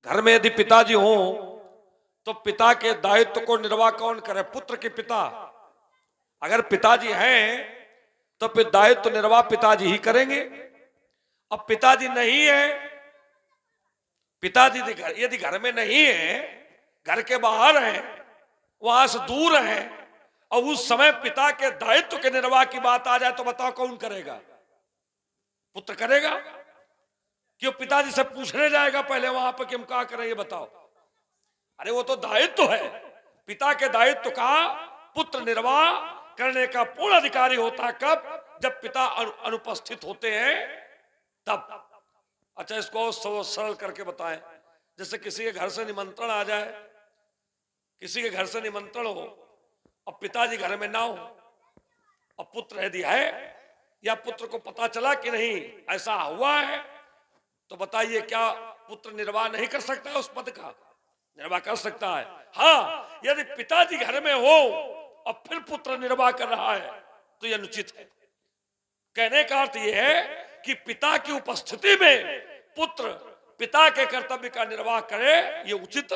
घर में यदि पिताजी हों तो पिता के दायित्व को निर्वाह कौन करे? पुत्र के पिता। अगर पिताजी हैं तो फिर दायित्व निर्वाह पिताजी ही करेंगे। अब पिताजी नहीं है, पिताजी यदि घर में नहीं है, घर के बाहर हैं, वहां से दूर हैं, और उस समय पिता के दायित्व के निर्वाह की बात आ जाए तो बताओ कौन करेगा? पुत्र करेगा। क्यों पिताजी से पूछने जाएगा पहले वहां पर कि हम क्या करें ये बताओ? अरे वो तो दायित्व है। पिता के दायित्व का पुत्र निर्वाह करने का पूर्ण अधिकारी होता है कब? जब पिता अनुपस्थित होते हैं तब। अच्छा, इसको सरल करके बताएं। जैसे किसी के घर से निमंत्रण आ जाए, किसी के घर से निमंत्रण हो और पिताजी घर में ना हो, और पुत्र यदि है या पुत्र को पता चला कि नहीं ऐसा हुआ है, तो बताइए क्या पुत्र निर्वाह नहीं कर सकता है? उस पद का निर्वाह कर सकता है। हाँ, यदि पिताजी घर में हो और फिर पुत्र निर्वाह कर रहा है तो यह अनुचित है। कहने का अर्थ यह है कि पिता की उपस्थिति में पुत्र पिता के कर्तव्य का निर्वाह करे, यह उचित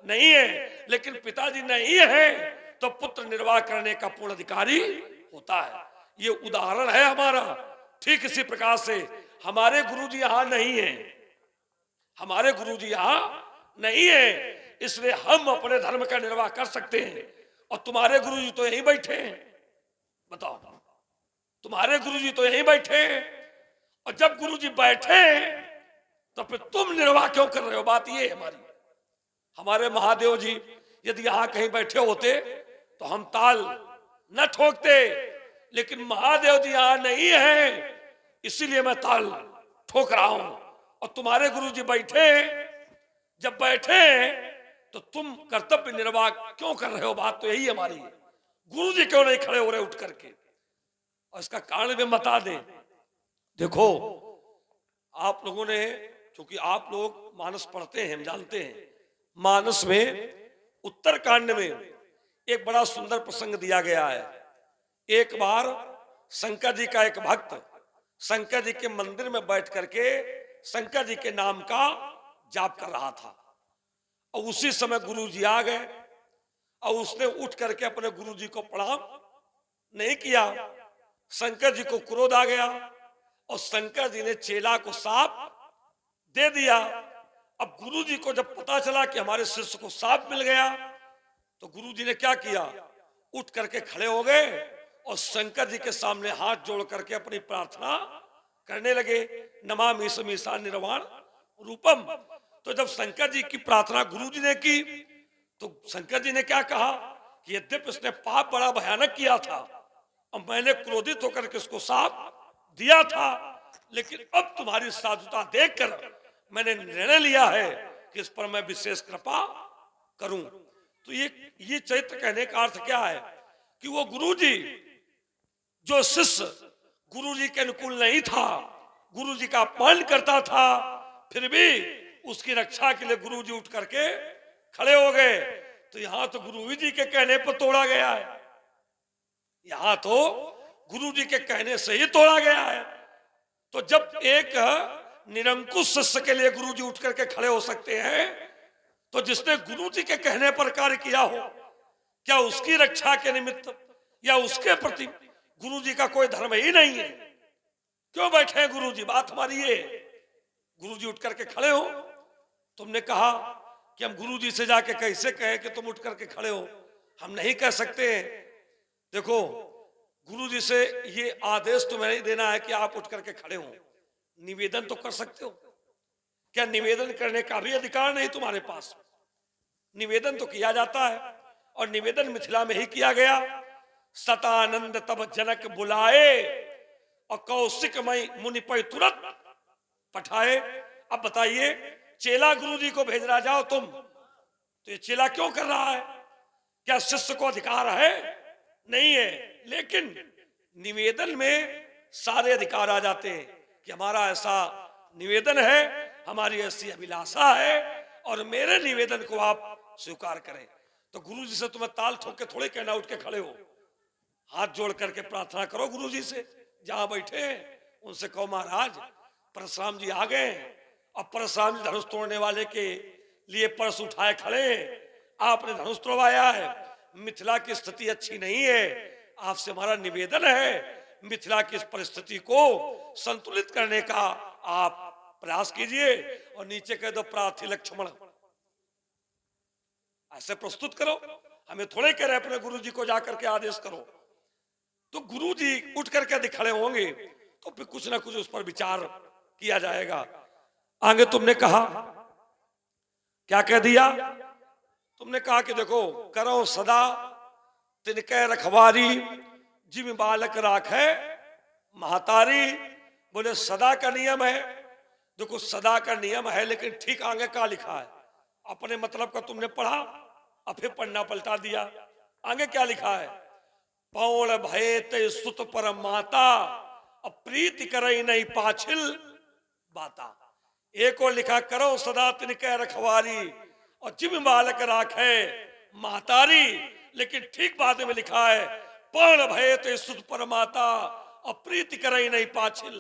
नहीं है। लेकिन पिताजी नहीं है तो पुत्र निर्वाह करने का पूर्ण अधिकारी होता है। ये उदाहरण है हमारा। ठीक इसी प्रकार से हमारे गुरुजी यहां नहीं है, हमारे गुरुजी यहां नहीं है, इसलिए हम अपने धर्म का निर्वाह कर सकते हैं। और तुम्हारे गुरुजी तो यहीं बैठे हैं। बताओ, तुम्हारे गुरुजी तो यहीं बैठे हैं, और जब गुरुजी बैठे तो फिर तुम निर्वाह क्यों कर रहे हो? बात ये है हमारी। हमारे महादेव जी यदि यहां कहीं बैठे होते तो हम ताल न ठोकते, लेकिन महादेव जी यहां नहीं है, इसीलिए मैं ताल ठोक रहा हूं। और तुम्हारे गुरुजी बैठे, जब बैठे तो तुम कर्तव्य निर्वाह क्यों कर रहे हो? बात तो यही हमारी है। गुरुजी क्यों नहीं खड़े हो रहे उठ करके? और इसका कारण भी बता दें। देखो, आप लोगों ने, क्योंकि आप लोग मानस पढ़ते हैं, हम जानते हैं, मानस में उत्तरकांड में एक बड़ा सुंदर प्रसंग दिया गया है। एक बार शंकर जी का एक भक्त शंकर जी के मंदिर में बैठ करके शंकर जी के नाम का जाप कर रहा था, और उसी समय गुरु जी आ गए, और उसने उठ करके अपने गुरु जी को प्रणाम नहीं किया। शंकर जी को क्रोध आ गया, और शंकर जी ने चेला को साप दे दिया। अब गुरु जी को जब पता चला कि हमारे शिष्य को साप मिल गया, तो गुरु जी ने क्या किया? उठ करके खड़े हो गए और शंकर जी के सामने हाथ जोड़ करके अपनी प्रार्थना करने लगे, नमामि समीसा निर्वाण रूपम। तो जब शंकर जी की प्रार्थना गुरु जी ने की, तो शंकर जी ने क्या कहा कि यद्यपि उसने पाप बड़ा भयानक किया था और मैंने क्रोधित होकर के उसको साप दिया था, लेकिन अब तुम्हारी साधुता देखकर मैंने निर्णय लिया है कि इस पर मैं विशेष कृपा करूं। तो ये चरित्र कहने का अर्थ क्या है कि वो गुरुजी, जो शिष्य गुरुजी के अनुकूल नहीं था, गुरुजी का अपमान करता था, फिर भी उसकी रक्षा के लिए गुरुजी उठ करके खड़े हो गए। तो यहां तो गुरुजी के कहने पर तोड़ा गया है, यहां तो गुरुजी के कहने से ही तोड़ा गया है। तो जब एक निरंकुश शिष्य के लिए गुरुजी उठ करके खड़े हो सकते हैं, तो जिसने गुरुजी के कहने पर कार्य किया हो, क्या उसकी रक्षा के निमित्त या उसके प्रति गुरुजी का कोई धर्म ही नहीं है? क्यों बैठे हैं गुरुजी? बात हमारी ये है। गुरुजी उठ करके खड़े हो, तुमने कहा कि हम गुरुजी से जाके कैसे कहें कि तुम उठ करके खड़े हो? हम नहीं कह सकते। देखो, गुरुजी से ये आदेश तुम्हें नहीं देना है कि आप उठ करके खड़े हो। निवेदन तो कर सकते हो। क्या निवेदन करने का भी अधिकार नहीं तुम्हारे पास? निवेदन तो किया जाता है, और निवेदन मिथिला में ही किया गया। सतानंद तब जनक बुलाए, और कौशिक मई मुनि पर तुरंत पठाए। अब बताइए, चेला गुरुजी को भेज रहा, जाओ तुम, तो ये चेला क्यों कर रहा है? क्या शिष्य को अधिकार है? नहीं है। लेकिन निवेदन में सारे अधिकार आ जाते हैं कि हमारा ऐसा निवेदन है, हमारी ऐसी अभिलाषा है, और मेरे निवेदन को आप स्वीकार करें। तो गुरुजी से तुम्हें ताल ठोक के थोड़े कहना उठ के खड़े हो। हाथ जोड़ करके प्रार्थना करो गुरुजी से, जहां बैठे हैं उनसे कहो महाराज परशुराम जी आ गए, और परशुराम जी धनुष तोड़ने वाले के लिए पर्स उठाए खड़े, आपने धनुष तोड़वाया है, मिथिला की स्थिति अच्छी नहीं है, आपसे हमारा निवेदन है मिथिला की इस परिस्थिति को संतुलित करने का आप प्रयास कीजिए, और नीचे कह दो प्रार्थी लक्ष्मण, ऐसे प्रस्तुत करो। हमें थोड़े कह रहे अपने गुरु जी को जाकर के आदेश करो, तो गुरु जी उठ करके दिखड़े होंगे तो फिर कुछ ना कुछ उस पर विचार किया जाएगा। आगे तुमने कहा, क्या कह दिया? तुमने कहा कि देखो, करो सदा तिनके रखवारी, जिम बालक राखे महतारी। बोले सदा का नियम है, देखो सदा का नियम है, लेकिन ठीक आगे क्या लिखा है? अपने मतलब का तुमने पढ़ा, अब फिर पढ़ना पलटा दिया। आगे क्या लिखा है? पौड़ भय ते सुत पर माता, अप्रीति करई नहीं पाछिल बाता। एक और लिखा, करो सदा तिनके रखवारी और जिम बालक राखे महतारी, लेकिन ठीक बाद में लिखा है पौड़ भय ते सुत पर माता, अप्रीति करई नहीं पाछिल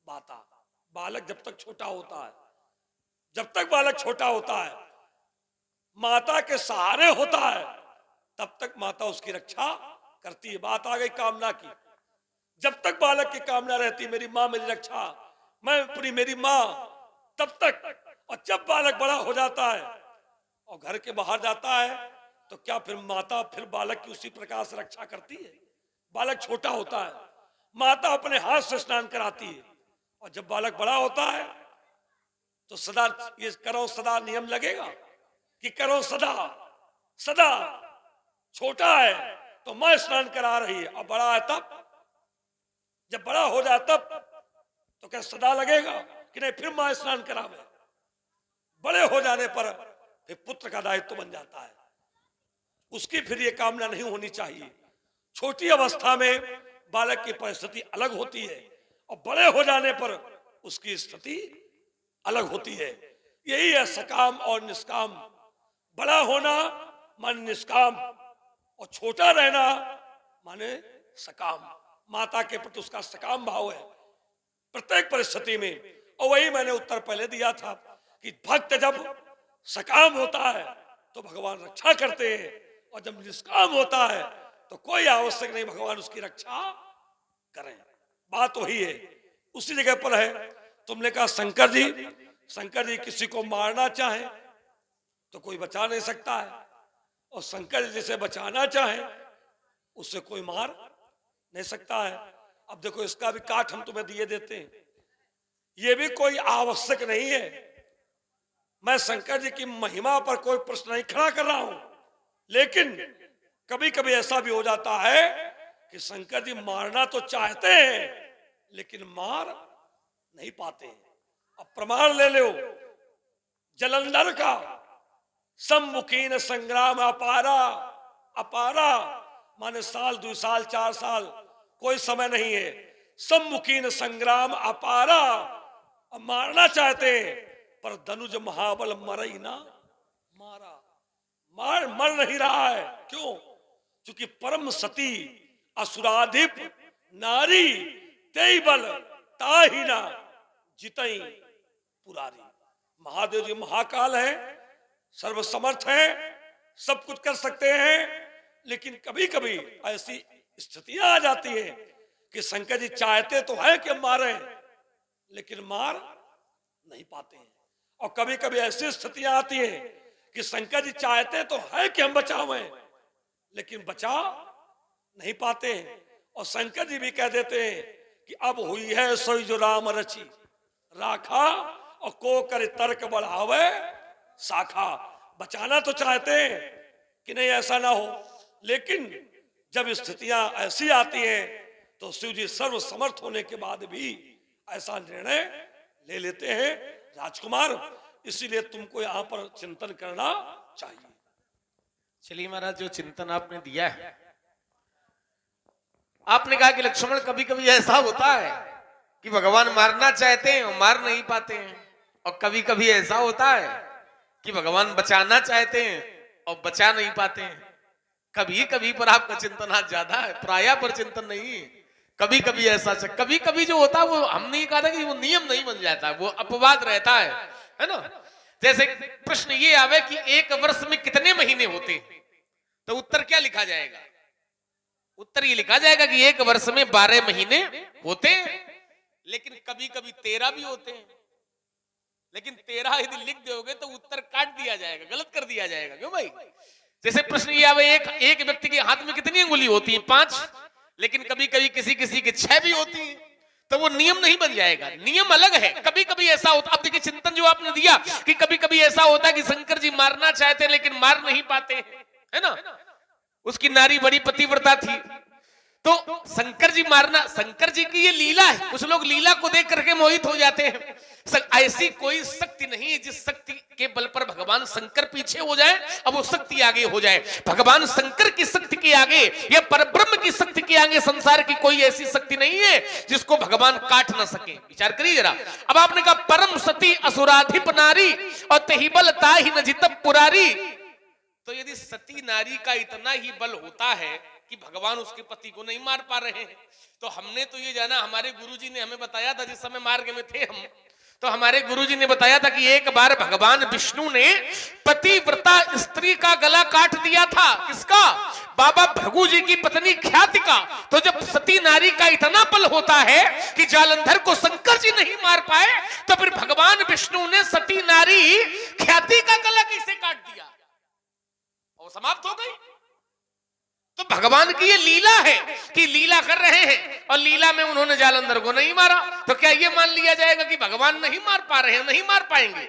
बाता। बालक जब तक छोटा होता है, जब तक बालक छोटा होता है, माता के सहारे होता है, तब तक माता उसकी रक्षा करती है। बात आ गई कामना की। जब तक बालक की कामना रहती, मेरी माँ मेरी रक्षा, मैं पूरी मेरी माँ, तब तक। और जब बालक बड़ा हो जाता है और घर के बाहर जाता है, तो क्या फिर माता फिर बालक की उसी प्रकार से रक्षा करती है? बालक छोटा होता है, माता अपने हाथ से स्नान कराती है, और जब बालक बड़ा होता है तो सदा ये करो सदा नियम लगेगा कि करो सदा। सदा छोटा है तो मां स्नान करा रही है, और बड़ा है तब, जब बड़ा हो जाए तब तो क्या सदा लगेगा कि नहीं फिर मां स्नान करावे? बड़े हो जाने पर फिर पुत्र का दायित्व बन जाता है, उसकी फिर ये कामना नहीं होनी चाहिए। छोटी अवस्था में बालक की परिस्थिति अलग होती है, और बड़े हो जाने पर उसकी स्थिति अलग होती है। यही है सकाम और निष्काम। बड़ा होना माने निष्काम, और छोटा रहना माने सकाम। माता के प्रति उसका सकाम भाव है प्रत्येक परिस्थिति में। और वही मैंने उत्तर पहले दिया था कि भक्त जब सकाम होता है तो भगवान रक्षा करते हैं, और जब निष्काम होता है तो कोई आवश्यक नहीं भगवान उसकी रक्षा करें। बात वही है, उसी जगह पर है। तुमने कहा शंकर जी किसी को मारना चाहे तो कोई बचा नहीं सकता है, और शंकर जी जिसे बचाना चाहे उससे कोई मार नहीं सकता है। अब देखो, इसका भी काट हम तुम्हें दिए देते हैं। ये भी कोई आवश्यक नहीं है। मैं शंकर जी की महिमा पर कोई प्रश्न नहीं खड़ा कर रहा हूं, लेकिन कभी कभी ऐसा भी हो जाता है कि शंकर जी मारना तो चाहते हैं लेकिन मार नहीं पाते हैं। अब प्रमाण ले लो जलंधर का, सम्मुखीन संग्राम अपारा। अपारा माने साल 2 साल 4 साल कोई समय नहीं है। सम्मुखीन संग्राम अपारा, अब मारना चाहते हैं पर धनुज महाबल मरई ना मारा। मर नहीं रहा है। क्यों? क्योंकि परम सती असुराधिप नारी, तेई बल ताही ना जितई पुरारी। महादेव जी महाकाल है, सर्वसमर्थ है, सब कुछ कर सकते हैं, लेकिन कभी कभी ऐसी स्थितियां आ जाती हैं कि शंकर जी चाहते तो है कि हम मारें, लेकिन मार नहीं पाते हैं। और कभी कभी ऐसी स्थितियां आती हैं कि शंकर जी चाहते तो है कि हम बचावें, लेकिन बचा नहीं पाते हैं। और शंकर जी भी कह देते हैं कि अब हुई है सोई जो राम रची राखा, और को कर तर्क बढ़ावे शाखा। बचाना तो चाहते हैं कि नहीं ऐसा ना हो, लेकिन जब स्थितियां ऐसी आती हैं तो शिव जी सर्व समर्थ होने के बाद भी ऐसा निर्णय ले लेते हैं। राजकुमार, इसीलिए तुमको यहाँ पर चिंतन करना चाहिए। चलिए महाराज, जो चिंतन आपने दिया है, आपने कहा कि लक्ष्मण कभी कभी ऐसा होता है कि भगवान मारना चाहते हैं और मार नहीं पाते हैं, और कभी कभी ऐसा होता है कि भगवान बचाना चाहते हैं और बचा नहीं पाते हैं। कभी कभी पर आपका चिंतन आज ज्यादा है, प्रायः पर चिंतन नहीं। कभी कभी ऐसा, कभी कभी जो होता है वो हम नहीं कहा था कि वो नियम नहीं बन जाता, वो अपवाद रहता है ना। जैसे प्रश्न ये आवे कि एक वर्ष में कितने महीने होते हैं, तो उत्तर क्या लिखा जाएगा? उत्तर ये लिखा जाएगा कि एक वर्ष में 12 महीने होते हैं, लेकिन कभी कभी 13 भी होते हैं। लेकिन 13 यदि लिख दोगे तो उत्तर काट दिया जाएगा, गलत कर दिया जाएगा। क्यों भाई? जैसे प्रश्न ये आवे एक व्यक्ति के हाथ में कितनी अंगुली होती है? 5, लेकिन कभी कभी किसी किसी के 6 भी होती है, तो वो नियम नहीं बन जाएगा। नियम अलग है। कभी कभी ऐसा होता, अब देखिए चिंतन जो आपने दिया कि कभी कभी ऐसा होता है कि शंकर जी मारना चाहते लेकिन मार नहीं पाते, है ना? उसकी नारी बड़ी पतिव्रता थी, तो शंकर जी मारना, शंकर जी की ये लीला है। कुछ लोग लीला को देख करके मोहित हो जाते हैं। ऐसी कोई शक्ति नहीं है जिस शक्ति के बल पर भगवान शंकर पीछे हो जाए, अब वो शक्ति आगे हो जाए। भगवान शंकर की शक्ति के आगे या परब्रह्म की शक्ति के आगे संसार की कोई ऐसी शक्ति नहीं है जिसको भगवान काट ना सके। विचार करिए जरा। अब आपने कहा परम सती असुराधिप नारी और तही बल ताहि न जितब पुरारी, तो यदि सती नारी का इतना ही बल होता है कि भगवान उसके पति को नहीं मार पा रहे हैं, तो हमने तो ये जाना, हमारे गुरुजी ने हमें बताया था, जिस समय मार्ग में थे हम, तो हमारे गुरुजी ने बताया था कि एक बार भगवान विष्णु ने पतिव्रता स्त्री का गला काट दिया था। किसका? बाबा भृगु जी की पत्नी ख्याति का। तो जब सती नारी का इतना बल होता है कि जालंधर को शंकर जी नहीं मार पाए, तो फिर भगवान विष्णु ने सती नारी ख्याति का गला कैसे काट दिया? और समाप्त हो गई। तो भगवान की ये लीला है कि लीला कर रहे हैं और लीला में उन्होंने जालंधर को नहीं मारा, तो क्या ये मान लिया जाएगा कि भगवान नहीं मार पा रहे हैं, नहीं मार पाएंगे?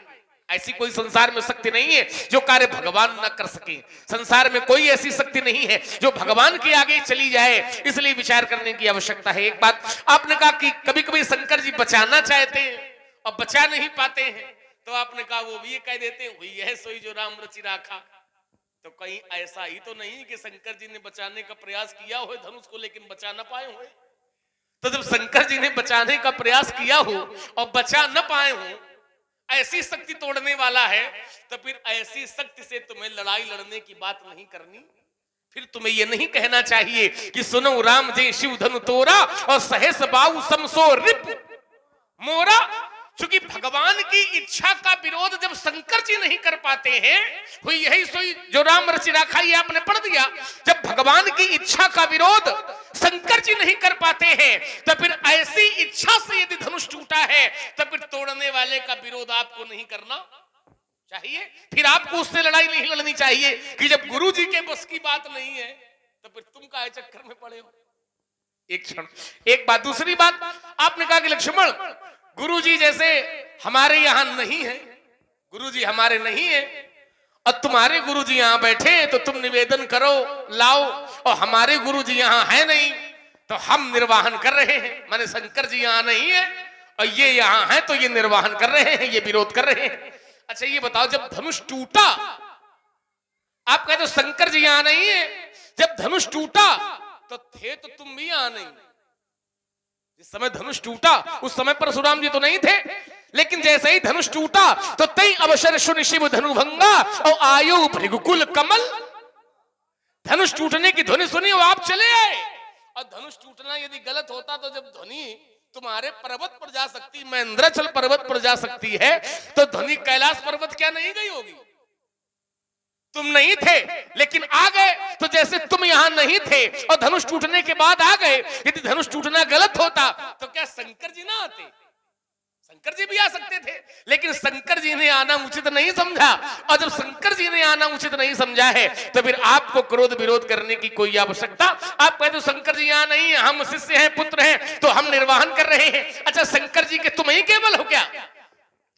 ऐसी कोई संसार में शक्ति नहीं है जो कार्य भगवान न कर सके। संसार में कोई ऐसी शक्ति नहीं है जो भगवान के आगे चली जाए, इसलिए विचार करने की आवश्यकता है। एक बात आपने कहा कि कभी कभी शंकर जी बचाना चाहते हैं और बचा नहीं पाते हैं, तो आपने कहा वो भी ये कह देते हैं, हुई है सोई जो राम रचि राखा। तो कहीं ऐसा ही तो नहीं कि शंकर जी ने बचाने का प्रयास किया हो धनुष को लेकिन बचा न पाए हो? तो जब शंकर जी ने बचाने का प्रयास किया हो और बचा न पाए हो, ऐसी शक्ति तोड़ने वाला है, तो फिर ऐसी शक्ति से तुम्हें लड़ाई लड़ने की बात नहीं करनी। फिर तुम्हें यह नहीं कहना चाहिए कि सुनो राम जय शिव धनु तोरा और सहस बाहु समसो रिप मोरा। क्योंकि भगवान की इच्छा का विरोध जब शंकर जी नहीं कर पाते हैं, हुई यही सोई जो राम रचि राखा, ये आपने पढ़ दिया। जब भगवान की इच्छा का विरोध शंकर जी नहीं कर पाते हैं, तो फिर ऐसी इच्छा से यदि धनुष टूटा है, तो फिर तोड़ने वाले का विरोध आपको नहीं करना चाहिए। फिर आपको उससे लड़ाई नहीं लड़नी चाहिए कि जब गुरु जी के बस की बात नहीं है, तो फिर तुम काहे चक्कर में पड़े हो। एक क्षण, एक बात। दूसरी बात आपने कहा कि लक्ष्मण गुरुजी जैसे हमारे यहां नहीं है, गुरुजी हमारे नहीं है, और तुम्हारे गुरुजी यहां बैठे तो तुम निवेदन करो लाओ, और हमारे गुरुजी यहां है नहीं तो हम निर्वाहन कर रहे हैं। माने शंकर जी यहां नहीं है और ये यहां है तो ये निर्वाहन कर रहे हैं, ये विरोध कर रहे हैं। अच्छा ये बताओ, जब धनुष टूटा, आप कहते हो शंकर जी यहां नहीं है, जब धनुष टूटा तो थे तो तुम भी यहां नहीं। जिस समय धनुष टूटा उस समय परशुराम जी तो नहीं थे, लेकिन जैसे ही धनुष टूटा तो तई अवसर सुनि शिव धनु भंगा और आयु भृगुकुल कमल। धनुष टूटने की ध्वनि सुनी और आप चले आए। और धनुष टूटना यदि गलत होता तो जब ध्वनि तुम्हारे पर्वत पर जा सकती, महेंद्राचल पर्वत पर जा सकती है, तो ध्वनि कैलाश पर्वत क्या नहीं गई होगी? तुम नहीं थे लेकिन आ गए, तो जैसे तुम यहां नहीं थे और धनुष टूटने के बाद आ गए, यदि धनुष टूटना गलत होता तो क्या शंकर जी ना आते? शंकर जी भी आ सकते थे, लेकिन शंकर जी ने आना उचित नहीं समझा। और जब शंकर जी ने आना उचित नहीं समझा है, तो फिर आपको क्रोध विरोध करने की कोई आवश्यकता। आप कहते हो शंकर जी यहां नहीं है, हम शिष्य हैं, पुत्र हैं, तो हम निर्वाहन कर रहे हैं। अच्छा शंकर जी के तुम ही केवल हो क्या?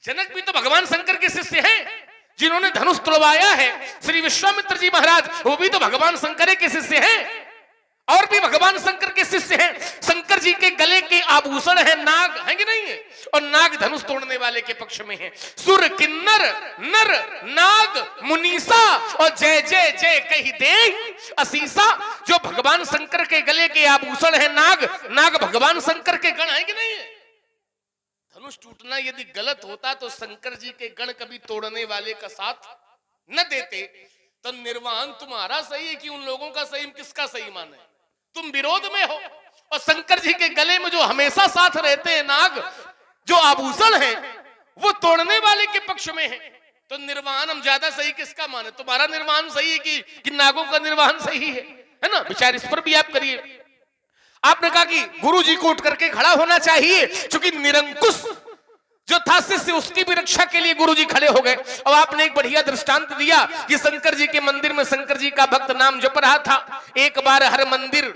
जनक भी तो भगवान शंकर के शिष्य हैं, जिन्होंने धनुष तोड़वाया है। श्री विश्वामित्र जी महाराज वो भी तो भगवान शंकर के शिष्य हैं, और भी भगवान शंकर के शिष्य हैं। शंकर जी के गले के आभूषण है नाग, है कि नहीं है? और नाग धनुष तोड़ने वाले के पक्ष में है। सुर किन्नर नर नाग मुनीसा और जय जय जय कही दे असीसा। जो भगवान शंकर के गले के आभूषण है नाग, नाग भगवान शंकर के गण है कि नहीं है? धनुष टूटना यदि गलत होता तो शंकर जी के गण कभी तोड़ने वाले का साथ न देते, तो निर्वाहन तुम्हारा सही है कि उन लोगों का सही? किसका सही माने? तुम विरोध में हो। और शंकर जी के गले में जो हमेशा साथ रहते हैं नाग, जो आभूषण है, वो तोड़ने वाले के पक्ष में है। तो निर्वाहन हम ज्यादा सही किसका माने? तुम्हारा निर्वाहन सही है कि नागों का निर्वाहन सही है ना? विचार इस पर भी आप करिए। आपने कहा कि गुरु जी को उठ करके खड़ा होना चाहिए, क्योंकि निरंकुश जो था शिष्य उसकी भी रक्षा के लिए गुरु जी खड़े हो गए। और आपने एक बढ़िया दृष्टांत दिया कि शंकर जी के मंदिर में शंकर जी का भक्त नाम जप रहा था, एक बार हर मंदिर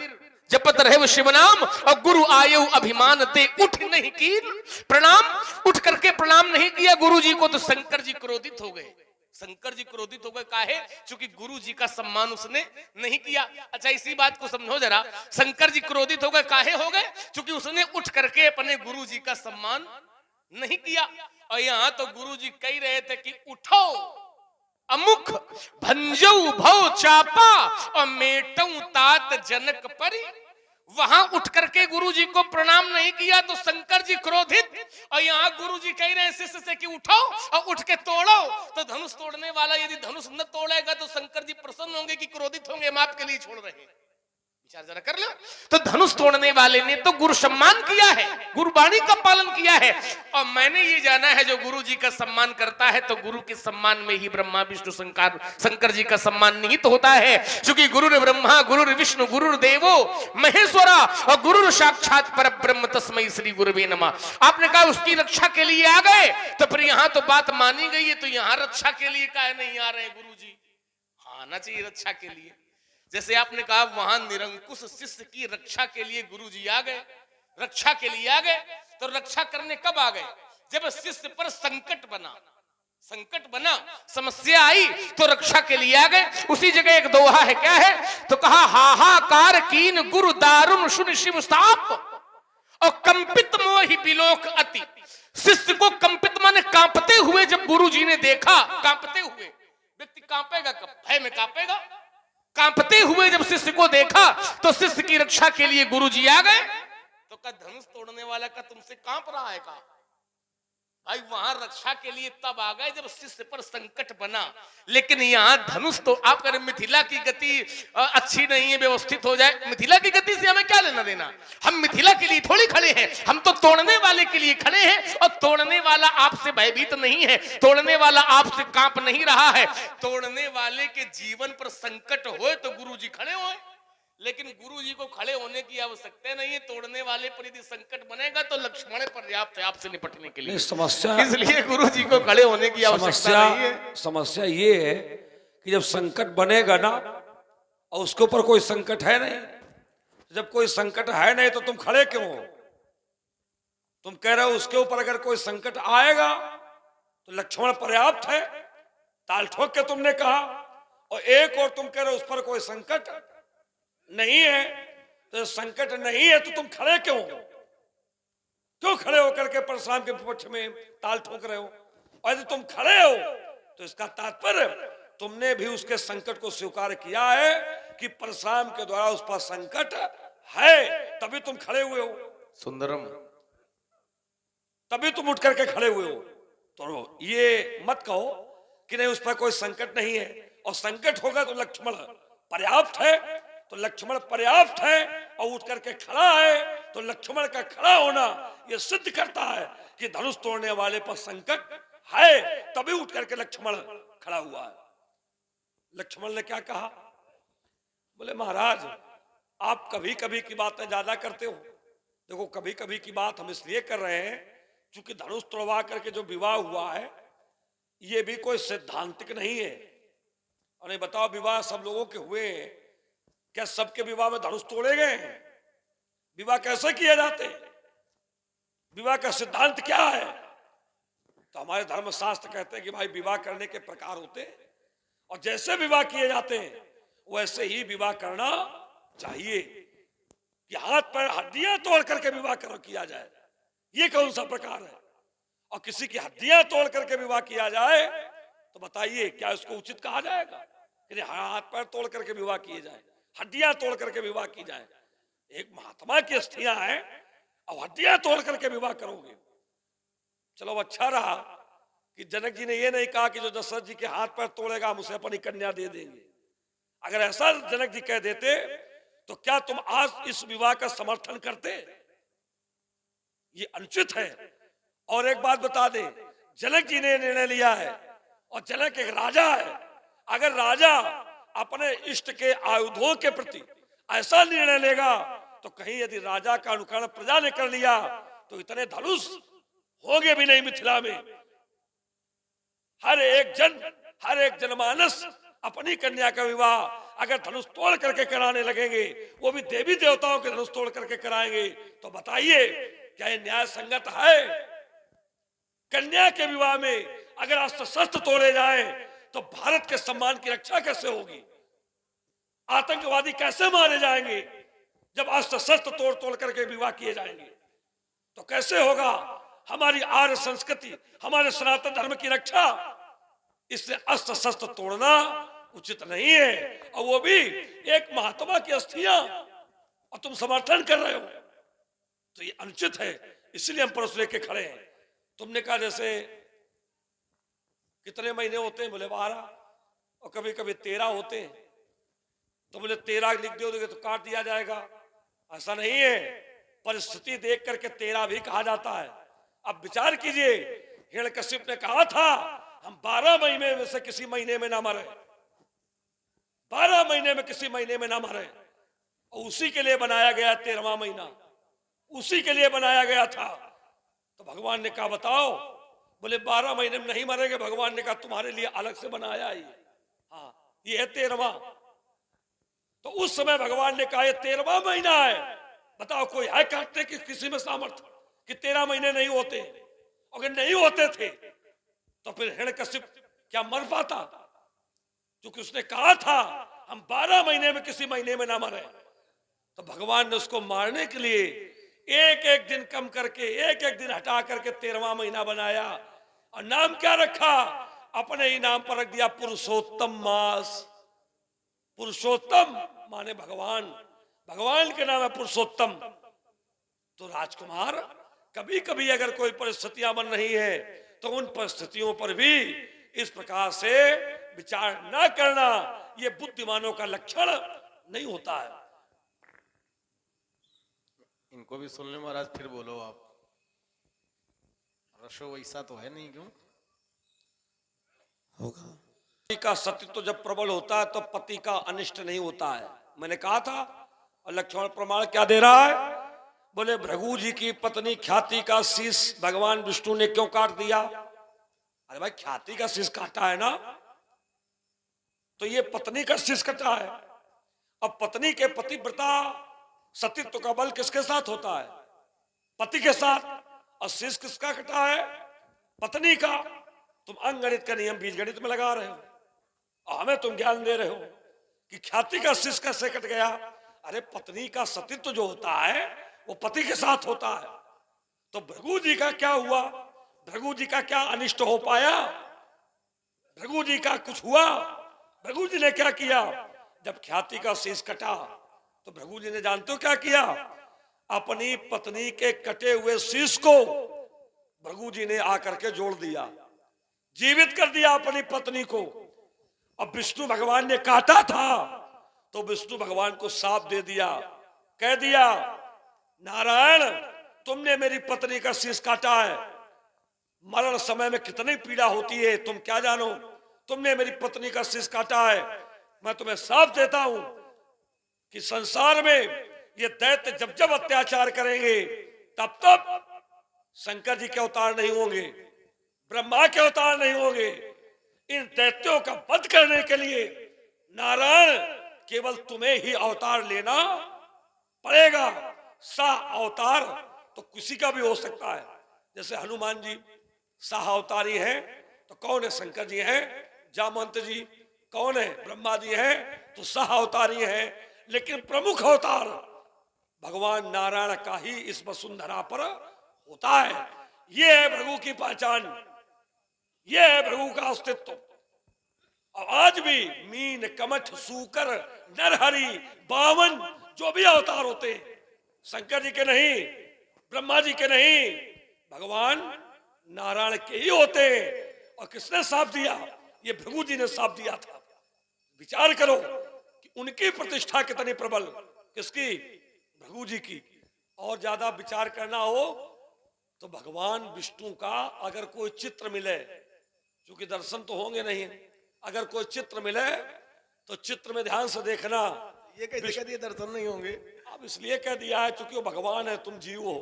जपत रहे वो शिव नाम, और गुरु आयु अभिमान ते उठ नहीं की प्रणाम, उठ करके प्रणाम नहीं किया गुरु जी को, तो शंकर जी क्रोधित हो गए। शंकर जी क्रोधित हो गए, काहे? क्योंकि गुरु जी का सम्मान उसने नहीं किया। अच्छा, इसी बात को समझो जरा, शंकर जी क्रोधित हो गए, काहे हो गए? क्योंकि उसने उठ करके अपने गुरु जी का सम्मान नहीं किया। और यहां तो गुरु जी कह रहे थे कि उठो अमुख भंजऊ भव चापा और मेटऊ तात जनक परी। वहां उठ करके गुरु जी को प्रणाम नहीं किया तो शंकर जी क्रोधित, और यहाँ गुरु जी कह रहे हैं शिष्य से कि उठो और उठ के तोड़ो। तो धनुष तोड़ने वाला यदि धनुष न तोड़ेगा तो शंकर जी प्रसन्न होंगे कि क्रोधित होंगे, हम आपके लिए छोड़ रहे हैं? विचार जरा कर लो। तो धनुष तोड़ने वाले ने तो गुरु सम्मान किया है, गुरुवाणी का पालन किया है। और मैंने ये जाना है जो गुरु जी का सम्मान करता है तो गुरु के सम्मान में ही ब्रह्मा विष्णु शंकर जी का सम्मान निहित होता है। क्योंकि गुरु ब्रह्मा गुरु विष्णु गुरु देवो महेश्वरा और गुरु साक्षात पर ब्रह्म तस्मै श्री गुरुवे नमः। आपने कहा उसकी रक्षा के लिए आ गए, तो फिर यहाँ तो बात मानी गई है, तो यहाँ रक्षा के लिए काहे नहीं आ रहे गुरु जी? आना चाहिए रक्षा के लिए। जैसे आपने कहा वहां निरंकुश शिष्य की रक्षा के लिए गुरु जी आ गए, रक्षा के लिए आ गए, तो रक्षा करने कब आ गए? जब शिष्य पर संकट बना, समस्या आई तो रक्षा के लिए आ गए। उसी जगह एक दोहा है, क्या है? तो कहा हाहाकार कीन गुरु दारुण सुन शिव साप और कंपित मोहि बिलोक अति। शिष्य को कंपित माने कांपते हुए जब गुरु जी ने देखा, कांपते हुए व्यक्ति कांपेगा कब? भय में कांपेगा। कांपते हुए जब शिष्य को देखा तो शिष्य की रक्षा के लिए गुरु जी आ गए। तो का धनुष तोड़ने वाला का तुमसे कांप रहा है का? भाई वहां रक्षा के लिए तब आ गए जब शिष्य पर संकट बना। लेकिन यहाँ धनुष तो आप करें, मिथिला की गति अच्छी नहीं है, व्यवस्थित हो जाए। मिथिला की गति से हमें क्या लेना देना? हम मिथिला के लिए थोड़ी खड़े हैं, हम तो तोड़ने वाले के लिए खड़े हैं। और तोड़ने वाला आपसे भयभीत नहीं है, तोड़ने वाला आपसे कांप नहीं रहा है। तोड़ने वाले के जीवन पर संकट हो तो गुरु जी खड़े होए, लेकिन गुरु जी को खड़े होने की आवश्यकता नहीं है। तोड़ने वाले पर यदि संकट बनेगा तो लक्ष्मण पर्याप्त है आपसे निपटने के लिए। समस्या इसलिए गुरु जी को खड़े होने की आवश्यकता नहीं है। समस्या ये है कि जब संकट बनेगा ना और उसके ऊपर कोई संकट है नहीं, जब कोई संकट है नहीं तो तुम खड़े क्यों हो? तुम कह रहे हो उसके ऊपर अगर कोई संकट आएगा तो लक्ष्मण पर्याप्त है, ताल ठोक के तुमने कहा। और एक और तुम कह रहे हो उस पर कोई संकट नहीं है, तो संकट नहीं है तो तुम खड़े क्यों हो? क्यों खड़े होकर के परशुराम के पक्ष में ताल ठोक रहे हो? और यदि तुम खड़े हो तो इसका तात्पर्य तुमने भी उसके संकट को स्वीकार किया है कि परशुराम के द्वारा उस पर संकट है, तभी तुम खड़े हुए हो। सुंदरम, तभी तुम उठ करके खड़े हुए हो। तो ये मत कहो कि नहीं उस पर कोई संकट नहीं है, और संकट होगा तो लक्ष्मण पर्याप्त है। तो लक्ष्मण पर्याप्त है और उठ करके खड़ा है, तो लक्ष्मण का खड़ा होना यह सिद्ध करता है कि धनुष तोड़ने वाले पर संकट है, तभी उठ करके लक्ष्मण खड़ा हुआ है। लक्ष्मण ने क्या कहा? बोले महाराज आप कभी कभी की बातें ज्यादा करते हो। देखो कभी कभी की बात हम इसलिए कर रहे हैं क्योंकि धनुष तोड़वा करके जो विवाह हुआ है ये भी कोई सैद्धांतिक नहीं है। और ये बताओ विवाह सब लोगों के हुए, क्या सबके विवाह में धनुष तोड़े गए? विवाह कैसे किए जाते? विवाह का सिद्धांत क्या है? तो हमारे धर्मशास्त्र कहते हैं कि भाई विवाह करने के प्रकार होते हैं और जैसे विवाह किए जाते हैं वैसे ही विवाह करना चाहिए। कि हाथ पैर हड्डियां तोड़ करके विवाह किया जाए, ये कौन सा प्रकार है? और किसी की हड्डियां तोड़ करके विवाह किया जाए तो बताइए क्या उसको उचित कहा जाएगा? कि हाथ पैर तोड़ करके विवाह किए जाए, हड्डियां तोड़ करके विवाह की जाए? एक महात्मा की अस्थियां हैं और हड्डियां तोड़ करके विवाह करोगे? चलो अच्छा रहा कि जनक जी ने ये नहीं कहा कि जो दशरथ जी के हाथ पैर तोड़ेगा हम उसे अपनी कन्या दे देंगे। अगर ऐसा जनक जी कह देते तो क्या तुम आज इस विवाह का समर्थन करते? ये अनुचित है। और एक बात बता दें, जनक जी ने निर्णय लिया है और जनक एक राजा है। अगर राजा अपने इष्ट के आयुधों के प्रति ऐसा निर्णय लेगा तो कहीं यदि राजा का अनुकरण प्रजा ने कर लिया तो इतने धनुष होंगे भी नहीं मिथिला में। हर एक जनमानस अपनी कन्या का विवाह अगर धनुष तोड़ करके कराने लगेंगे, वो भी देवी देवताओं के धनुष तोड़ करके कराएंगे, तो बताइए क्या ये न्याय संगत है? कन्या के विवाह में अगर अस्त्र शस्त्र तोड़े जाए तो भारत के सम्मान की रक्षा कैसे होगी? आतंकवादी कैसे मारे जाएंगे जब अस्त्र शस्त्र तोड़ तोड़ करके विवाह किए जाएंगे? तो कैसे होगा हमारी आर्य संस्कृति, हमारे सनातन धर्म की रक्षा? इससे अस्त्र शस्त्र तोड़ना उचित नहीं है, और वो भी एक महात्मा की अस्थियां, और तुम समर्थन कर रहे हो, तो ये अनुचित है। इसलिए हम परस लेके खड़े हैं। तुमने कहा जैसे कितने महीने होते हैं? बोले 12, और कभी कभी 13 होते हैं। तो बोले 13 लिख दोगे तो काट दिया जाएगा। ऐसा नहीं है, परिस्थिति देख करके 13 भी कहा जाता है। अब विचार कीजिए, हिरण्यकशिप ने कहा था हम 12 महीने में से किसी महीने में ना मरे, 12 महीने में किसी महीने में ना मरे, और उसी के लिए बनाया गया 13वां महीना, उसी के लिए बनाया गया था। तो भगवान ने कहा बताओ, बोले 12 महीने में नहीं मरेंगे। भगवान ने कहा तुम्हारे लिए अलग से बनाया ही, हाँ ये है 13वां। तो उस समय भगवान ने कहा ये 13वां महीना है। बताओ कोई है काटने की किसी में सामर्थ्य कि 13 महीने नहीं होते? अगर नहीं होते थे तो फिर हिरण्यकशिप क्या मर पाता? क्योंकि उसने कहा था हम 12 महीने में किसी महीने में ना मरे। तो भगवान ने उसको मारने के लिए एक एक दिन कम करके, एक एक दिन हटा करके 13वां महीना बनाया, और नाम क्या रखा? अपने ही नाम पर रख दिया पुरुषोत्तम मास। पुरुषोत्तम माने भगवान, भगवान के नाम है पुरुषोत्तम। तो राजकुमार, कभी कभी अगर कोई परिस्थितियां बन रही है तो उन परिस्थितियों पर भी इस प्रकार से विचार न करना, ये बुद्धिमानों का लक्षण नहीं होता है। इनको भी सुन ले महाराज, फिर बोलो आप। रसो वैसा तो है नहीं, क्यों होगा? पति का सत्य जब प्रबल होता है तो पति का अनिष्ट नहीं होता है। मैंने कहा था, और लक्ष्मण प्रमाण क्या दे रहा है? बोले भृगु जी की पत्नी ख्याति का शीश भगवान विष्णु ने क्यों काट दिया? अरे भाई, ख्याति का शीश काटा है ना, तो ये पत्नी का शीश कटा है। अब पत्नी के पतिव्रता सतीत्व का बल किसके साथ होता है? पति के साथ। और शीश किसका कटा है? पत्नी का। तुम अंगगणित का नियम बीजगणित में लगा रहे हो, और हमें तुम ज्ञान दे रहे हो कि ख्याति का शीश कैसे कट गया। अरे पत्नी का सतीत्व जो होता है वो पति के साथ होता है। तो भृगु जी का क्या हुआ? भृगु जी का क्या अनिष्ट हो पाया? भृगु जी का कुछ हुआ? भृगु जी ने क्या किया? जब ख्याति का शीश कटा तो भृगु जी ने जानते हो क्या किया? अपनी पत्नी के कटे हुए शीश को भृगु जी ने आकर के जोड़ दिया, जीवित कर दिया अपनी पत्नी को। अब विष्णु भगवान ने काटा था तो विष्णु भगवान को साप दे दिया, कह दिया नारायण तुमने मेरी पत्नी का शीश काटा है, मरण समय में कितनी पीड़ा होती है तुम क्या जानो, तुमने मेरी पत्नी का शीश काटा है। मैं तुम्हें साप देता हूं कि संसार में ये दैत्य जब जब अत्याचार करेंगे तब तब शंकर जी के अवतार नहीं होंगे, ब्रह्मा के अवतार नहीं होंगे। इन दैत्यों का वध करने के लिए नारायण केवल तुम्हें ही अवतार लेना पड़ेगा। सा अवतार तो किसी का भी हो सकता है, जैसे हनुमान जी साह अवतारी हैं तो कौन है? शंकर जी हैं। जामवंत जी कौन है? ब्रह्मा जी हैं तो साह अवतारी हैं। लेकिन प्रमुख अवतार भगवान नारायण का ही इस वसुंधरा पर होता है। ये है भृगु की पहचान, ये है भृगु का अस्तित्व। और आज भी मीन कमठ सूकर नरहरि बावन जो भी अवतार होते हैं शंकर जी के नहीं, ब्रह्मा जी के नहीं, भगवान नारायण के ही होते हैं। और किसने साफ दिया? ये भृगु जी ने साफ दिया था। विचार करो कि उनकी प्रतिष्ठा कितनी प्रबल, किसकी? भृगु जी की। और ज्यादा विचार करना हो तो भगवान विष्णु का अगर कोई चित्र मिले, क्योंकि दर्शन तो होंगे नहीं। अगर कोई चित्र मिले तो चित्र में ध्यान से देखना। ये कैसे कह दिए दर्शन नहीं होंगे? अब इसलिए कह दिया है क्योंकि वो भगवान है, तुम जीव हो।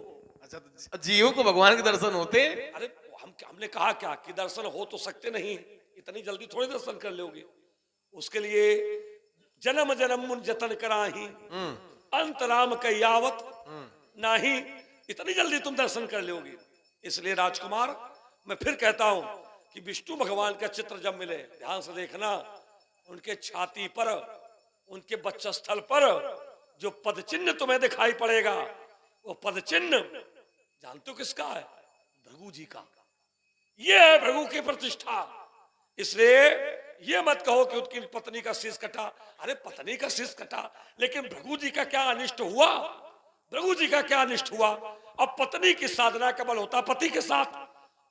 अच्छा, तो जीवों को भगवान के दर्शन होते? अरे हमने कहा क्या कि दर्शन हो तो सकते नहीं, इतनी जल्दी थोड़ी दर्शन कर लोगे। उसके लिए जन्म जन्म मुन जतन कराही, अंत राम कयावत नाही, इतनी जल्दी तुम दर्शन कर लोगे। इसलिए राजकुमार मैं फिर कहता हूं कि विष्णु भगवान का चित्र जब मिले ध्यान से देखना, उनके छाती पर, उनके वक्षस्थल पर जो पद चिन्ह तुम्हें दिखाई पड़ेगा, वो पद चिन्ह जानते हो किसका है? भृगु जी का। ये है भृगु की प्रतिष्ठा। इसलिए ये मत कहो कि उनकी पत्नी का शीश कटा। अरे पत्नी का शीश कटा, लेकिन भृगु जी का क्या अनिष्ट हुआ? भृगु जी का क्या अनिष्ट हुआ? अब पत्नी की साधना का बल होता पति के साथ।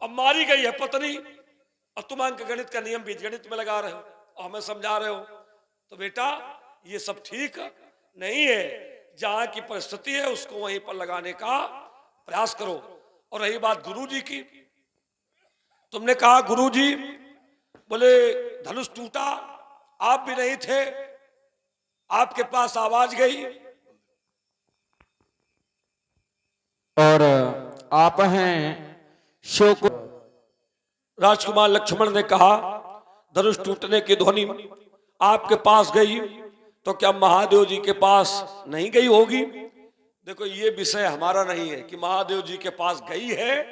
अब मारी गई है पत्नी, और तुम अंक गणित का नियम बीजगणित में लगा रहे हो और हमें समझा रहे हो। तो बेटा ये सब ठीक नहीं है। जहां की परिस्थिति है उसको वहीं पर लगाने का प्रयास करो। और रही बात गुरु जी की, तुमने कहा गुरु जी बोले धनुष टूटा, आप भी नहीं थे, आपके पास आवाज गई और आप हैं शोक। राजकुमार लक्ष्मण ने कहा धनुष टूटने की ध्वनि आपके पास गई तो क्या महादेव जी के पास नहीं गई होगी? देखो ये विषय हमारा नहीं है कि महादेव जी के पास गई है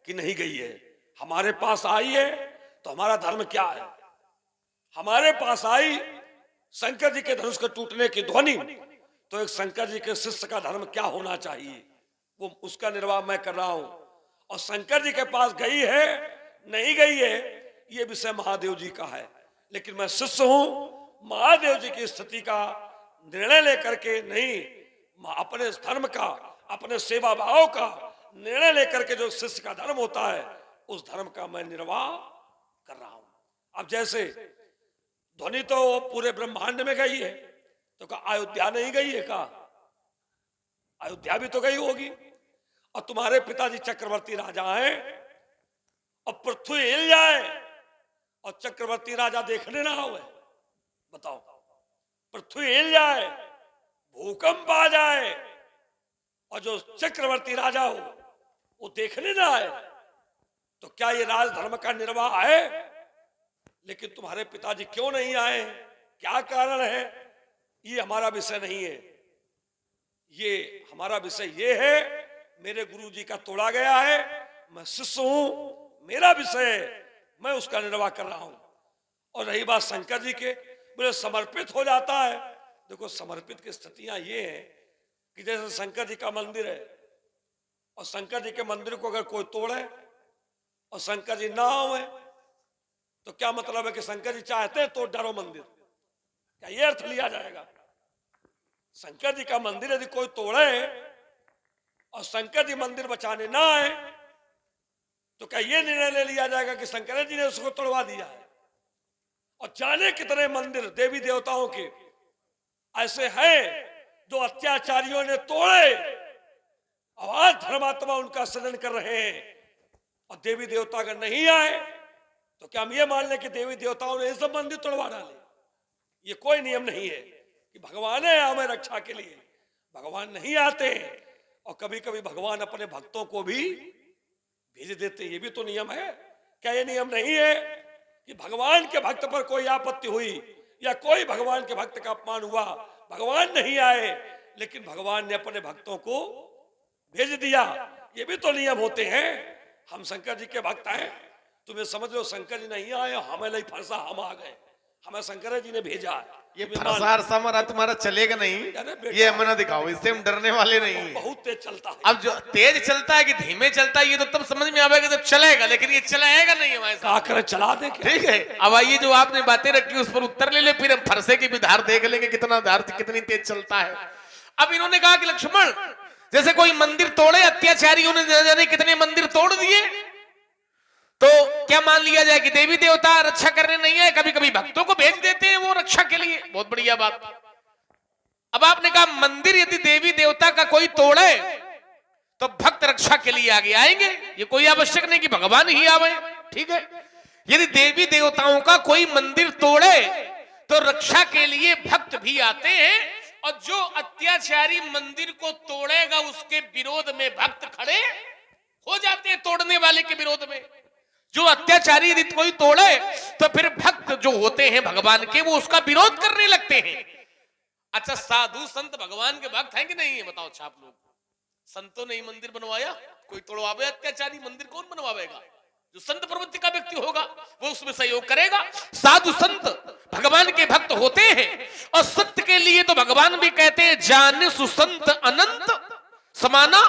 कि नहीं गई है। हमारे पास आई है तो हमारा धर्म क्या है? हमारे पास आई शंकर जी के धनुष के टूटने की ध्वनि, तो एक शंकर जी के शिष्य का धर्म क्या होना चाहिए, वो उसका निर्वाह मैं कर रहा हूं। और शंकर जी के पास गई है नहीं गई है ये विषय महादेव जी का है। लेकिन मैं शिष्य हूं, महादेव जी की स्थिति का निर्णय लेकर के नहीं, अपने धर्म का, अपने सेवा भाव का निर्णय लेकर के जो शिष्य का धर्म होता है उस धर्म का मैं निर्वाह कर रहा हूं। अब जैसे ध्वनि तो पूरे ब्रह्मांड में गई है, तो क्या अयोध्या नहीं गई है? का अयोध्या भी तो गई होगी। और तुम्हारे पिताजी चक्रवर्ती राजा हैं, और पृथ्वी हिल जाए और चक्रवर्ती राजा देखने ना हो, बताओ, पृथ्वी हिल जाए, भूकंप आ जाए और जो चक्रवर्ती राजा हो वो देखने ना आए, तो क्या ये राजधर्म का निर्वाह है? लेकिन तुम्हारे पिताजी क्यों नहीं आए, क्या कारण है? ये हमारा विषय नहीं है। ये हमारा विषय ये है, मेरे गुरु जी का तोड़ा गया है, मैं शिष्य हूं, मेरा विषय है, मैं उसका निर्वाह कर रहा हूं। और रही बात शंकर जी के, बोले समर्पित हो जाता है। देखो समर्पित की स्थितियां ये है कि जैसे शंकर जी का मंदिर है और शंकर जी के मंदिर को अगर कोई तोड़े और शंकर जी ना आए तो क्या मतलब है कि शंकर जी चाहते हैं तो डरो मंदिर, क्या ये अर्थ लिया जाएगा? शंकर जी का मंदिर यदि कोई तोड़े और शंकर जी मंदिर बचाने ना आए तो क्या ये निर्णय ले लिया जाएगा कि शंकर जी ने उसको तोड़वा दिया है? और जाने कितने मंदिर देवी देवताओं के ऐसे हैं जो अत्याचारियों ने तोड़े और आज धर्मात्मा उनका सृजन कर रहे हैं। और देवी देवता अगर नहीं आए तो क्या हम ये मान लें कि देवी देवताओं ने सब मंदिर तोड़वा डाले? ये कोई नियम नहीं है कि भगवान है हमें रक्षा के लिए, भगवान नहीं आते हैं। और कभी कभी भगवान अपने भक्तों को भी भेज देते, ये भी तो नियम है। क्या ये नियम नहीं है कि भगवान के भक्त पर कोई आपत्ति हुई या कोई भगवान के भक्त का अपमान हुआ, भगवान नहीं आए लेकिन भगवान ने अपने भक्तों को भेज दिया, ये भी तो नियम होते हैं। हम शंकर जी के भक्त हैं, तुम्हें समझ लो शंकर जी नहीं आए, हमें नहीं फंसा, हम आ गए, हमें शंकर जी ने भेजा। ये फरसार समरा तुम्हारा चलेगा नहीं, ये हमें ना दिखाओ, इससे हम डरने वाले नहीं। बहुत तेज चलता है। अब जो तेज चलता है कि धीमे चलता है ये तो तब समझ में आएगा जब चलेगा, लेकिन ये चलाएगा नहीं हमारे साथ। आकर चला दे क्या? ठीक है, अब आइए जो आपने बातें रखी उस पर उत्तर ले ले, फिर हम फरसे की भी धार देख लेंगे कितना धार कितनी तेज चलता है। अब इन्होंने कहा कि लक्ष्मण जैसे कोई मंदिर तोड़े, अत्याचारियों ने जाने कितने मंदिर तोड़ दिए, तो क्या मान लिया जाए कि देवी देवता रक्षा करने नहीं है? कभी कभी भक्तों को भेज देते हैं वो रक्षा के लिए, बहुत बढ़िया बात। अब आपने कहा मंदिर यदि देवी देवता का कोई तोड़े तो भक्त रक्षा के लिए आगे आएंगे, ये कोई आवश्यक नहीं कि भगवान ही आवे। ठीक है, यदि देवी देवताओं का कोई मंदिर तोड़े तो रक्षा के लिए भक्त भी आते हैं, और जो अत्याचारी मंदिर को तोड़ेगा उसके विरोध में भक्त खड़े हो जाते हैं, तोड़ने वाले के विरोध में। जो अत्याचारी यदि कोई तोड़े तो फिर भक्त जो होते हैं भगवान के, वो उसका विरोध करने लगते हैं। अच्छा, साधु संत भगवान के भक्त हैं कि नहीं है? बताओ छाप लोग। संतों ने ही मंदिर बनवाया, कोई तोड़वावे अत्याचारी मंदिर कौन बनवाएगा? जो संत प्रवृत्ति का व्यक्ति होगा वो उसमें सहयोग करेगा। साधु संत भगवान के भक्त होते हैं, और सत्य के लिए तो भगवान भी कहते हैं जान सुसंत अनंत समाना।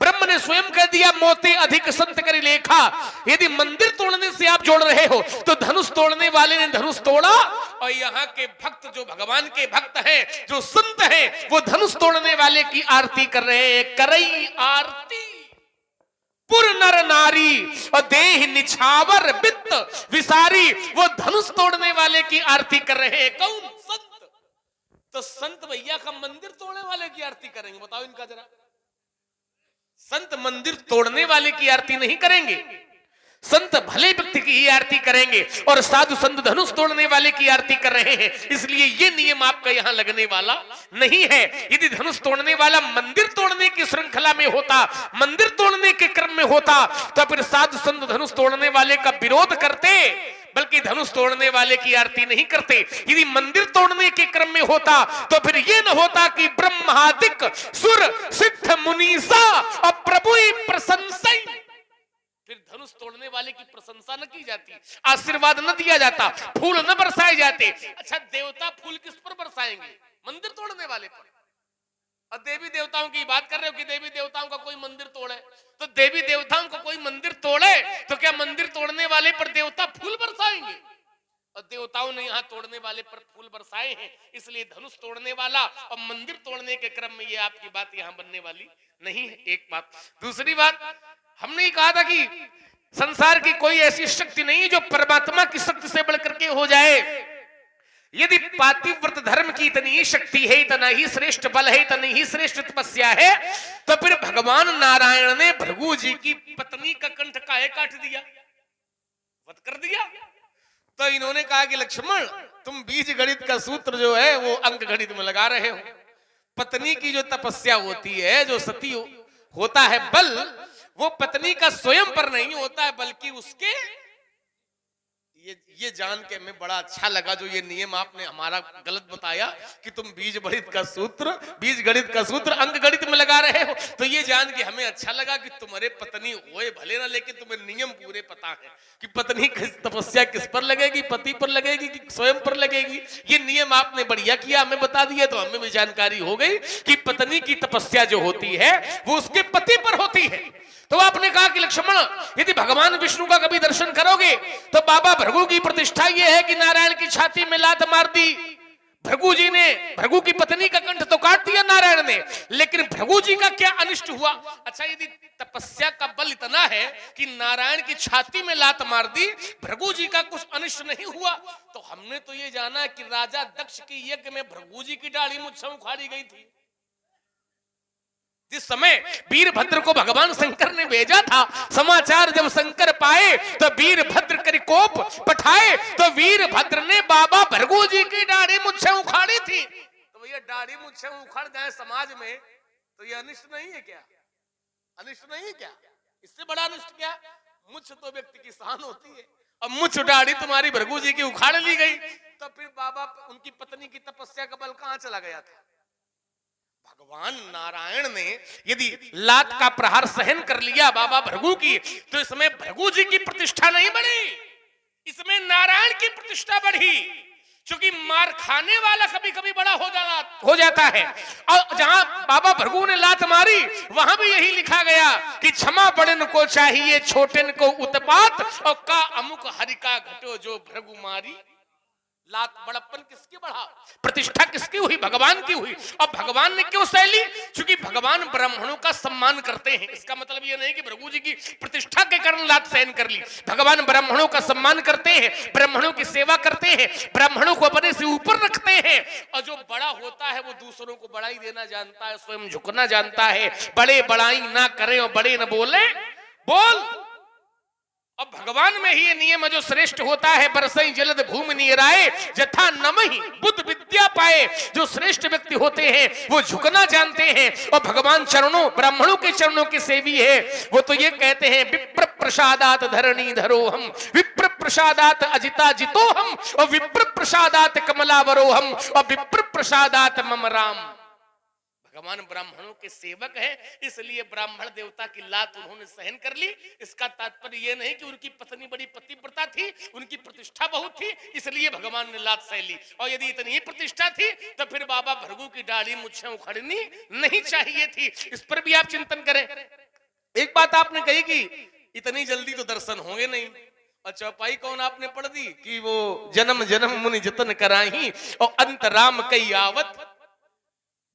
ब्रह्म ने स्वयं कह दिया मोते अधिक संत करी लेखा। यदि मंदिर तोड़ने से आप जोड़ रहे हो तो धनुष तोड़ने वाले ने धनुष तोड़ा, और यहाँ के भक्त जो भगवान के भक्त हैं, जो संत हैं, वो धनुष तोड़ने वाले की आरती कर रहे हैं। करई आरती पुर नर नारी और देह निछावर वित्त विसारी, वो धनुष तोड़ने वाले की आरती कर रहे हैं। कौन? संत। तो संत भैया का मंदिर तोड़ने वाले की आरती करेंगे? बताओ इनका जरा। संत मंदिर तोड़ने वाले की आरती नहीं करेंगे, संत भले व्यक्ति की ही आरती करेंगे, और साधु संत धनुष तोड़ने वाले की आरती कर रहे हैं। इसलिए ये नियम आपका यहां लगने वाला नहीं है। यदि धनुष तोड़ने वाला मंदिर तोड़ने की श्रृंखला में होता, मंदिर तोड़ने के क्रम में होता, तो फिर साधु संत धनुष तोड़ने वाले का विरोध करते, बल्कि धनुष तोड़ने वाले की आरती नहीं करते। यदि मंदिर तोड़ने के क्रम में होता तो फिर यह न होता कि ब्रह्मादिक सुर सिद्ध मुनीसा और प्रभु प्रशंसा, फिर धनुष तोड़ने वाले की प्रशंसा न की जाती, आशीर्वाद न दिया जाता, फूल न बरसाए जाते। अच्छा, देवता फूल किस पर बरसाएंगे? मंदिर तोड़ने वाले पर। और देवी देवताओं की बात कर रहे हो कि देवी देवताओं का कोई मंदिर तोड़े, तो देवी देवताओं का कोई मंदिर तोड़े तो क्या मंदिर तोड़ने वाले पर देवता फूल बरसाएंगे? और देवताओं ने यहाँ तोड़ने वाले पर फूल बरसाए हैं, इसलिए धनुष तोड़ने वाला और मंदिर तोड़ने के क्रम में ये आपकी बात यहाँ बनने वाली नहीं है। एक बात। दूसरी बात, हमने ही कहा था कि संसार की कोई ऐसी शक्ति नहीं जो परमात्मा की शक्ति से बढ़कर के हो जाए। यदि पातिव्रत धर्म की इतनी ही शक्ति है, इतना ही श्रेष्ठ बल है, इतनी ही श्रेष्ठ तपस्या है, तो फिर भगवान नारायण ने भृगु जी की पत्नी का कंठ काहे काट दिया, वध कर दिया? तो इन्होंने कहा कि लक्ष्मण, तुम बीज गणित का सूत्र जो है वो अंक गणित में लगा रहे हो। पत्नी की जो तपस्या होती है, जो सती होता है बल, वो पत्नी का स्वयं पर नहीं होता है, बल्कि उसके। ये जान के हमें बड़ा अच्छा लगा जो ये नियम आपने हमारा गलत बताया कि तुम बीज गणित का सूत्र अंक गणित में लगा रहे हो। तो ये जान के हमें अच्छा लगा कि तुम्हारे पत्नी होए भले ना, लेकिन तुम्हें नियम पूरे पता है कि पत्नी की तपस्या किस पर लगेगी, पति पर लगेगी कि स्वयं पर लगेगी। ये नियम आपने बढ़िया किया, हमें बता दिया, तो हमें भी जानकारी हो गई कि पत्नी की तपस्या जो होती है वो उसके पति पर होती है। तो आपने कहा कि लक्ष्मण, यदि भगवान विष्णु का कभी दर्शन करोगे तो बाबा भृगु की प्रतिष्ठा यह है कि नारायण की छाती में लात मार दी भृगु जी ने, भृगु की पत्नी का कंठ तो काट दिया नारायण ने, लेकिन भृगु जी का क्या अनिष्ट हुआ? अच्छा, यदि तपस्या का बल इतना है कि नारायण की छाती में लात मार दी, भृगु जी का कुछ अनिष्ट नहीं हुआ, तो हमने तो ये जाना कि राजा दक्ष के यज्ञ में भृगु जी की दाढ़ी मूंछें उखाड़ी गई थी। जिस समय वीरभद्र को भगवान शंकर ने भेजा था, समाचार जब शंकर पाए तो वीरभद्र करिकोप पठाए, तो वीरभद्र ने बाबा भृगु जी की दाढ़ी मूंछें उखाड़ी थी। तो भैया दाढ़ी मूंछें उखड़ जाए समाज में तो ये अनिष्ट नहीं है क्या? अनिष्ट नहीं है क्या? इससे बड़ा अनिष्ट क्या? मुछ तो व्यक्ति की शान होती है, अब मुछ दाढ़ी तुम्हारी भृगु जी की उखाड़ ली गई, तो फिर बाबा उनकी पत्नी की तपस्या का बल कहां चला गया था? भगवान नारायण ने यदि लात का प्रहार सहन कर लिया बाबा भृगु की, तो इसमें भृगु जी की प्रतिष्ठा नहीं बढ़ी, इसमें नारायण की प्रतिष्ठा बढ़ी। क्योंकि मार खाने वाला कभी कभी बड़ा हो जाता है, और जहां बाबा भृगु ने लात मारी वहां भी यही लिखा गया कि क्षमा बड़न को चाहिए छोटन को उत्पात, और का अमुक हरि का घटो जो भृगु मारी। लात बड़प्पन किसकी बढ़ा, प्रतिष्ठा किसकी हुई? भगवान की हुई। अब भगवान ने क्यों सह ली? क्योंकि भगवान ब्राह्मणों का सम्मान करते हैं। इसका मतलब यह नहीं कि भृगु जी की प्रतिष्ठा के कारण लात सहन कर ली। भगवान ब्राह्मणों का सम्मान करते हैं, ब्राह्मणों की सेवा करते हैं, ब्राह्मणों को अपने से ऊपर रखते हैं, और जो बड़ा होता है वो दूसरों को बड़ाई देना जानता है, स्वयं झुकना जानता है। बड़े बड़ाई ना करें और बड़े न बोले बोल। और भगवान में ही ये नियम है जो श्रेष्ठ होता है, बरसई जलद भूमि नीराए जथा नमहि बुद्ध विद्या पाए। जो श्रेष्ठ व्यक्ति होते हैं वो झुकना जानते हैं और भगवान चरणों ब्राह्मणों के चरणों के सेवी है। वो तो ये कहते हैं विप्र प्रसादात धरणी धरो हम, विप्र प्रसादात अजिता जितो हम, और विप्र प्रसादात कमलावरो हम, और विप्र प्रसादात मम राम। भगवान ब्राह्मणों के सेवक है, इसलिए ब्राह्मण देवता की लात उन्होंने सहन कर ली। इसका तात्पर्य यह नहीं कि उनकी पत्नी बड़ी पतिव्रता थी, उनकी प्रतिष्ठा बहुत थी, इसलिए भगवान ने लात सह ली। और यदि इतनी ही प्रतिष्ठा थी तो फिर बाबा भृगु की दाढ़ी मुझसे उखड़नी नहीं चाहिए थी। इस पर भी आप चिंतन करें। एक बात आपने कही कि इतनी जल्दी तो दर्शन होंगे नहीं, और चौपाई कौन आपने पढ़ दी कि वो जन्म जन्म मुनि जतन कराही और अंत राम कई आवत।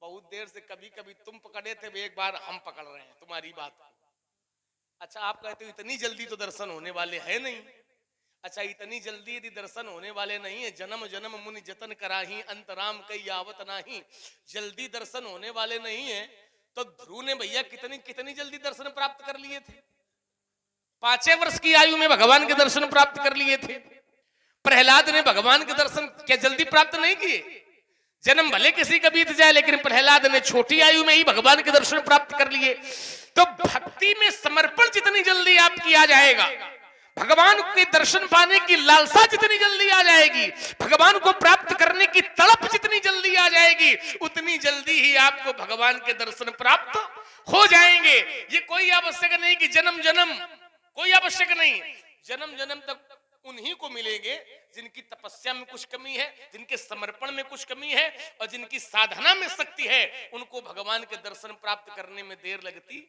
बहुत देर से कभी कभी तुम पकड़े थे, एक बार हम पकड़ रहे हैं तुम्हारी बात। अच्छा, आप कहते हो इतनी जल्दी तो दर्शन होने वाले है नहीं। अच्छा, इतनी जल्दी यदि दर्शन होने वाले नहीं है, जन्म जन्म मुनि जतन कराही अंतराम कई आवत नाही, जल्दी दर्शन होने वाले नहीं है, तो ध्रुव ने भैया कितनी कितनी जल्दी दर्शन प्राप्त कर लिए थे। 5 वर्ष की आयु में भगवान के दर्शन प्राप्त कर लिए थे। प्रहलाद ने भगवान के दर्शन क्या जल्दी प्राप्त नहीं किए? जन्म भले किसी का बीत जाए, लेकिन प्रहलाद ने छोटी आयु में ही भगवान के दर्शन प्राप्त कर लिए। तो भक्ति में समर्पण जितनी जल्दी आपकी आ जाएगा, भगवान के दर्शन पाने की लालसा जितनी जल्दी आ जाएगी, भगवान को प्राप्त करने की तड़प जितनी जल्दी आ जाएगी, उतनी जल्दी ही आपको भगवान के दर्शन प्राप्त हो जाएंगे। ये कोई आवश्यक नहीं कि जन्म जन्म, कोई आवश्यक नहीं। जन्म जन्म तक उन्हीं को मिलेंगे जिनकी तपस्या में कुछ कमी है, जिनके समर्पण में कुछ कमी है, और जिनकी साधना में शक्ति है, उनको भगवान के दर्शन प्राप्त करने में देर लगती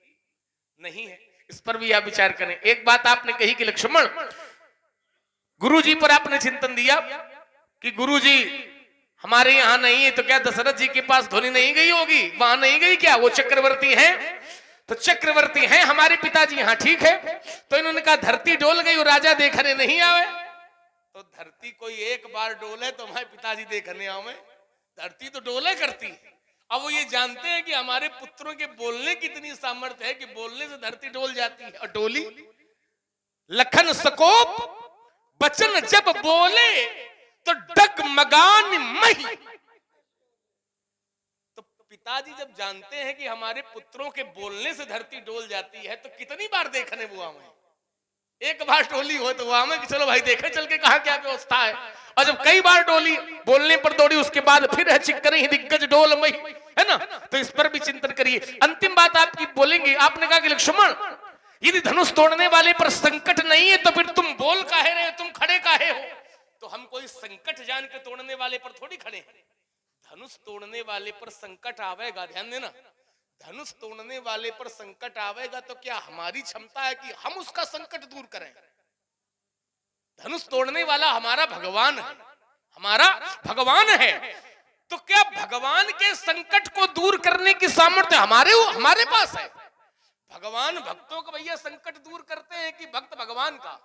नहीं है। इस पर भी आप विचार करें। एक बात आपने कही कि लक्ष्मण, गुरुजी पर आपने चिंतन दिया कि गुरुजी हमारे यहाँ नहीं है, तो क्या दशरथ जी के पास ध्वनि नहीं गई होगी? वहां नहीं गई क्या? वो चक्रवर्ती हैं, तो चक्रवर्ती हैं हमारे पिताजी, हाँ ठीक है। तो इन्होंने कहा धरती डोल गई और राजा देखने नहीं आवे। तो धरती कोई एक बार डोले तो हमारे पिताजी देखने आवे? धरती तो डोले करती है। अब वो ये जानते हैं कि हमारे पुत्रों के बोलने की इतनी सामर्थ्य है कि बोलने से धरती डोल जाती है। और डोली लखन सकोप बचन जब बोले तो डगमगान मही। पिताजी जब जानते हैं कि हमारे पुत्रों के बोलने से धरती डोल जाती है, तो कितनी बार देखने वो आवे? एक बार डोली हो तो वो आवे कि चलो भाई देखे चल के कहा क्या व्यवस्था है। और जब कई बार डोली बोलने पर दौड़ी, उसके बाद फिर है चिक्कर ही दिग्गज डोल मई, है ना? तो इस पर भी चिंतन करिए। अंतिम बात आपकी बोलेंगे, आपने कहा कि लक्ष्मण यदि धनुष तोड़ने वाले पर संकट नहीं है तो फिर तुम बोल काहे रहे हो, तुम खड़े काहे हो? तो हम कोई संकट जान के तोड़ने वाले पर थोड़ी खड़े हैं। धनुष तोड़ने वाले पर संकट आवेगा, ध्यान देना, धनुष तोड़ने वाले पर संकट आवेगा तो क्या हमारी क्षमता है कि हम उसका संकट दूर करें? धनुष तोड़ने वाला हमारा भगवान है, हमारा भगवान है। तो क्या भगवान के संकट को दूर करने की सामर्थ्य हमारे पास है? भगवान भक्तों का भैया संकट दूर करते हैं कि भक्त भगवान का?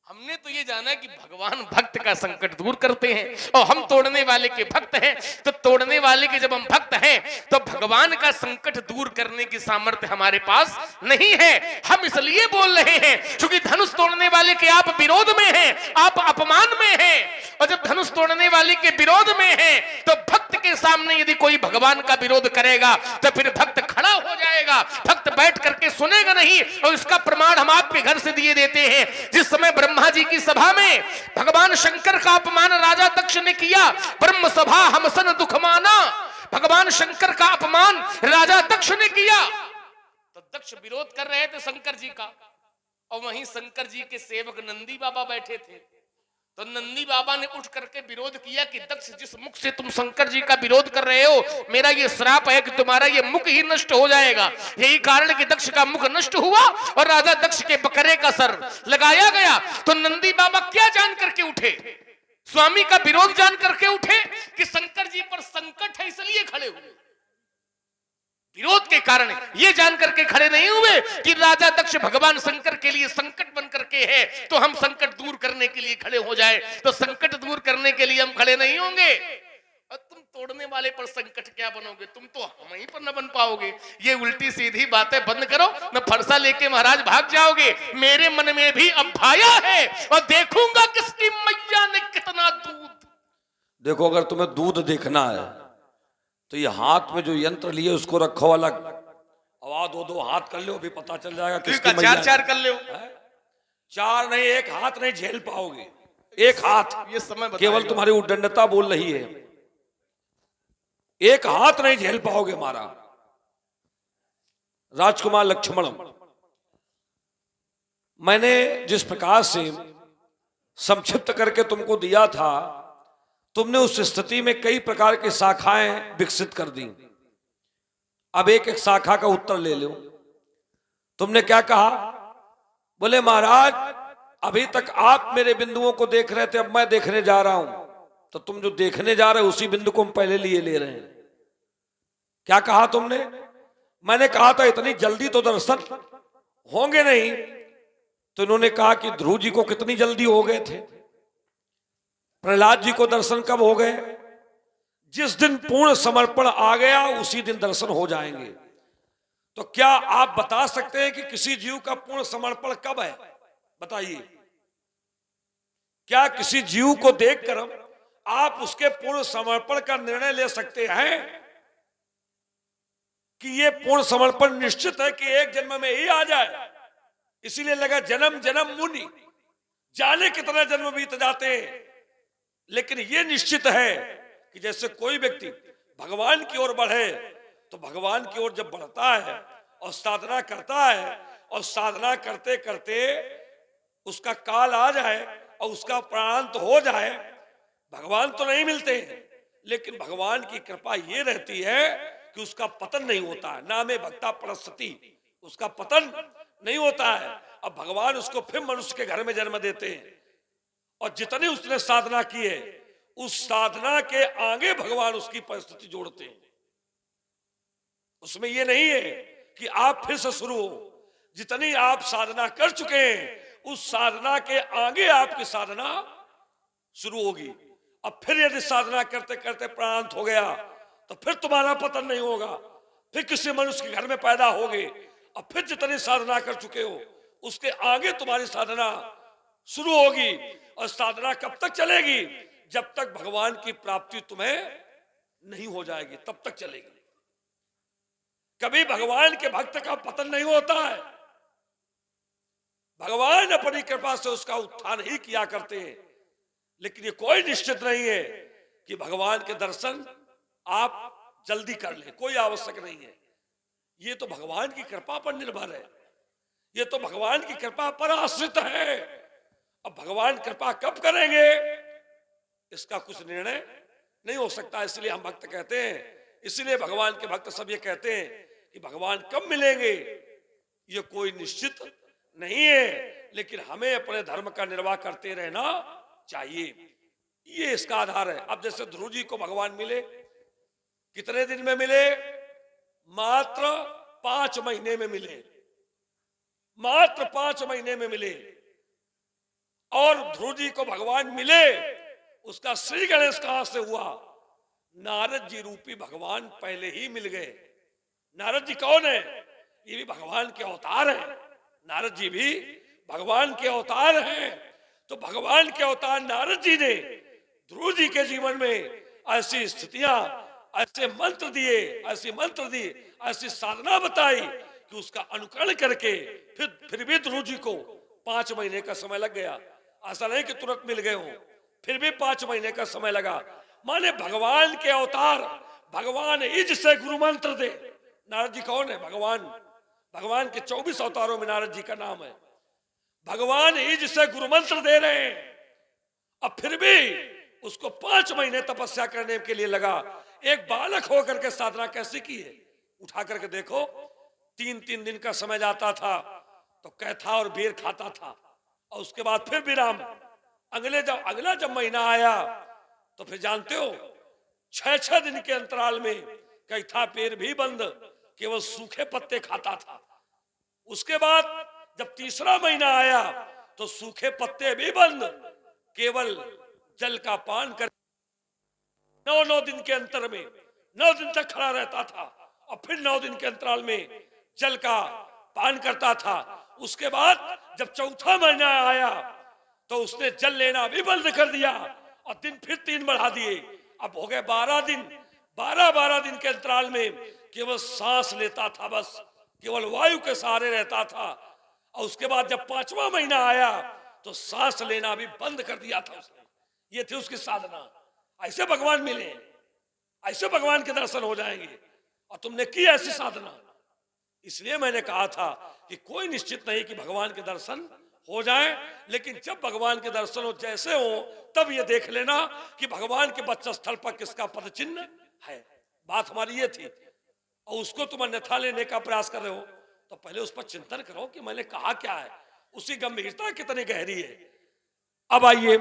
हमने तो ये जाना कि भगवान भक्त का संकट दूर करते हैं और हम तोड़ने वाले के भक्त हैं। तो तोड़ने वाले के जब हम भक्त हैं तो भगवान का संकट दूर करने की सामर्थ्य हमारे पास नहीं है। हम इसलिए बोल रहे हैं क्योंकि धनुष तोड़ने वाले के आप विरोध में हैं, आप अपमान में हैं। और जब धनुष तोड़ने वाले के विरोध में हैं तो भक्त के सामने यदि कोई भगवान का विरोध करेगा तो फिर भक्त खड़ा हो जाएगा, भक्त बैठ करके सुनेगा नहीं। और इसका प्रमाण हम आपके घर से दिए देते हैं। जिस समय ब्रह्मा जी की सभा में भगवान शंकर का अपमान राजा दक्ष ने किया, ब्रह्म सभा हमसन दुख माना, भगवान शंकर का अपमान राजा दक्ष ने किया। तो दक्ष विरोध कर रहे थे शंकर जी का, और वहीं शंकर जी के सेवक नंदी बाबा बैठे थे। तो नंदी बाबा ने उठ करके विरोध किया कि दक्ष, जिस मुख से तुम शंकर जी का विरोध कर रहे हो, मेरा ये श्राप है कि तुम्हारा ये मुख ही नष्ट हो जाएगा। यही कारण कि दक्ष का मुख नष्ट हुआ और राजा दक्ष के बकरे का सर लगाया गया। तो नंदी बाबा क्या जान करके उठे? स्वामी का विरोध जान करके उठे कि शंकर जी पर संकट है इसलिए खड़े हुए। विरोध के कारण ये जान करके खड़े नहीं हुए कि राजा दक्ष भगवान शंकर के लिए संकट बन करके है, तो हम संकट दूर करने के लिए खड़े हो जाए। तो संकट दूर करने के लिए हम खड़े नहीं होंगे। और तुम तोड़ने वाले पर संकट क्या बनोगे, तुम तो हम ही पर न बन पाओगे। ये उल्टी सीधी बातें बंद करो, न फरसा लेके महाराज भाग जाओगे। मेरे मन में भी अब भाया है और देखूंगा किसकी मैया ने कितना दूध। देखो, अगर तुम्हें दूध देखना है तो ये हाथ में जो यंत्र लिए उसको रखो अलग, आवाज दो दो हाथ कर लो, भी पता चल जाएगा किसकी मैया चार है। चार कर लो। चार नहीं, एक हाथ नहीं झेल पाओगे। एक हाथ, ये समय बताएगा। केवल तुम्हारी उद्दंडता बोल रही है। एक हाथ नहीं झेल पाओगे हमारा। राजकुमार लक्ष्मण, मैंने जिस प्रकार से संक्षिप्त करके तुमको दिया था, तुमने उस स्थिति में कई प्रकार की शाखाएं विकसित कर दी। अब एक एक शाखा का उत्तर ले लो। तुमने क्या कहा? बोले महाराज, अभी तक आप मेरे बिंदुओं को देख रहे थे, अब मैं देखने जा रहा हूं। तो तुम जो देखने जा रहे हो उसी बिंदु को हम पहले लिए ले रहे हैं। क्या कहा तुमने? मैंने कहा था इतनी जल्दी तो दर्शन होंगे नहीं। तो इन्होंने कहा कि ध्रुव जी को कितनी जल्दी हो गए थे, प्रहलाद जी को दर्शन कब हो गए? जिस दिन पूर्ण समर्पण आ गया उसी दिन दर्शन हो जाएंगे। तो क्या आप बता सकते हैं कि किसी जीव का पूर्ण समर्पण कब है? बताइए। क्या किसी जीव को देखकर आप उसके पूर्ण समर्पण का निर्णय ले सकते हैं कि ये पूर्ण समर्पण निश्चित है कि एक जन्म में ही आ जाए? इसीलिए लगा जन्म जन्म मुनि, जाने कितने जन्म बीत जाते हैं। लेकिन ये निश्चित है कि जैसे कोई व्यक्ति भगवान की ओर बढ़े तो भगवान की ओर जब बढ़ता है और साधना करता है और साधना करते करते उसका काल आ जाए और उसका प्राणांत हो जाए, भगवान तो नहीं मिलते हैं, लेकिन भगवान की कृपा ये रहती है कि उसका पतन नहीं होता है। नामे भक्ता परस्ती, उसका पतन नहीं होता है। अब भगवान उसको फिर मनुष्य के घर में जन्म देते हैं और जितनी उसने साधना की है उस साधना के आगे भगवान उसकी परिस्थिति जोड़ते हैं। उसमें ये नहीं है कि आप फिर से शुरू हो। जितनी आप साधना कर चुके हैं उस साधना के आगे आपकी साधना शुरू होगी। अब फिर यदि साधना करते करते प्राणांत हो गया तो फिर तुम्हारा पतन नहीं होगा, फिर किसी मनुष्य के घर में पैदा होगे और फिर जितनी साधना कर चुके हो उसके आगे तुम्हारी साधना शुरू होगी। और साधना कब तक चलेगी? जब तक भगवान की प्राप्ति तुम्हें नहीं हो जाएगी तब तक चलेगी। कभी भगवान के भक्त का पतन नहीं होता है। भगवान अपनी कृपा से उसका उत्थान ही किया करते हैं। लेकिन ये कोई निश्चित नहीं है कि भगवान के दर्शन आप जल्दी कर ले, कोई आवश्यक नहीं है। ये तो भगवान की कृपा पर निर्भर है, ये तो भगवान की कृपा पर आश्रित है। अब भगवान कृपा कब करेंगे इसका कुछ निर्णय नहीं हो सकता। इसलिए हम भक्त कहते हैं, इसलिए भगवान के भक्त सब ये कहते हैं कि भगवान कब मिलेंगे ये कोई निश्चित नहीं है, लेकिन हमें अपने धर्म का निर्वाह करते रहना चाहिए। ये इसका आधार है। अब जैसे ध्रुव जी को भगवान मिले, कितने दिन में मिले? मात्र 5 महीने में मिले, मात्र 5 महीने में मिले। और ध्रुव जी को भगवान मिले, उसका श्री गणेश कहां से हुआ? नारद जी रूपी भगवान पहले ही मिल गए। नारद जी कौन है? ये भी भगवान के अवतार हैं। नारद जी भी भगवान के अवतार हैं। तो भगवान के अवतार नारद जी ने ध्रुव जी के जीवन में ऐसी स्थितियां, ऐसे मंत्र दिए, ऐसी मंत्र दी, ऐसी साधना बताई कि उसका अनुकरण करके फिर भी ध्रुव जी को 5 महीने का समय लग गया। ऐसा नहीं कि तुरंत मिल गए हो, फिर भी 5 महीने का समय लगा। माने भगवान के अवतार, भगवान इज से गुरु मंत्र दे। नारद जी कौन है? भगवान। भगवान के 24 अवतारों में नारद जी का नाम है। भगवान इज से गुरु मंत्र दे रहे हैं। अब फिर भी उसको 5 महीने तपस्या करने के लिए लगा। एक बालक होकर के साधना कैसे की है? उठा करके देखो, 3-3 दिन का समय जाता था तो कैथा और बेर खाता था, और उसके बाद फिर विराम। अगला जब महीना आया तो फिर जानते हो 6-6 दिन के अंतराल में कैथा पेड़ भी बंद, केवल सूखे पत्ते खाता था। उसके बाद जब तीसरा महीना आया तो सूखे पत्ते भी बंद, केवल जल का पान कर 9 दिन के अंतर में 9 दिन तक खड़ा रहता था और फिर 9 दिन के अंतराल में जल का पान करता था। उसके बाद जब चौथा महीना आया तो उसने जल लेना भी बंद कर दिया और दिन फिर 3 बढ़ा दिए। अब हो गए 12 दिन। 12 दिन के अंतराल में केवल सांस लेता था, बस केवल वायु के सहारे रहता था। और उसके बाद जब 5वां महीना आया तो सांस लेना भी बंद कर दिया था उसने। ये थी उसकी साधना। ऐसे भगवान मिले, ऐसे भगवान के दर्शन हो जाएंगे। और तुमने की ऐसी साधना। इसलिए मैंने कहा था कि कोई निश्चित नहीं कि भगवान के दर्शन हो जाए, लेकिन जब भगवान के दर्शन हो जैसे हो तब ये देख लेना कि भगवान के वक्षस्थल पर किसका पद चिन्ह है। बात हमारी ये थी। और उसको तुम अन्यथा लेने का प्रयास कर रहे हो तो पहले उस पर चिंतन करो कि मैंने कहा क्या है, उसकी गंभीरता कितनी गहरी है। अब आइए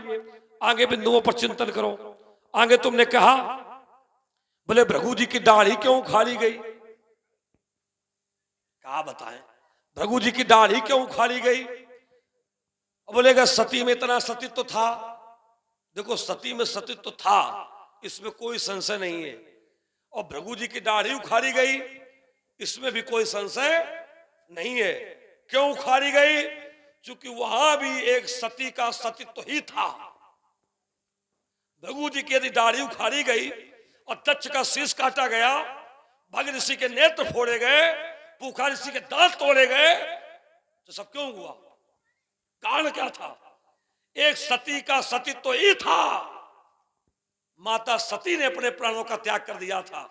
आगे बिंदुओं पर चिंतन करो। आगे तुमने कहा बोले भृगु जी की दाढ़ी क्यों उखाड़ी गई? कहा बताएं भृगु जी की दाढ़ी क्यों उखाड़ी गई? बोलेगा सती में इतना सतीत्व था। देखो सती में सतीत्व था, इसमें कोई संशय नहीं है। और भृगु जी की दाढ़ी उखाड़ी गई इसमें भी कोई संशय नहीं है। क्यों उखाड़ी गई? क्योंकि वहां भी एक सती का सतीत्व ही था। भृगु जी की यदि दाढ़ी उखाड़ी गई और दक्ष का शीश काटा गया, भग ऋषि के नेत्र फोड़े गए, पूखा ऋषि के दांत तोड़े गए, तो सब क्यों हुआ? कारण क्या था? एक सती का सतीत्व ही था। माता सती ने अपने प्राणों का त्याग कर दिया था।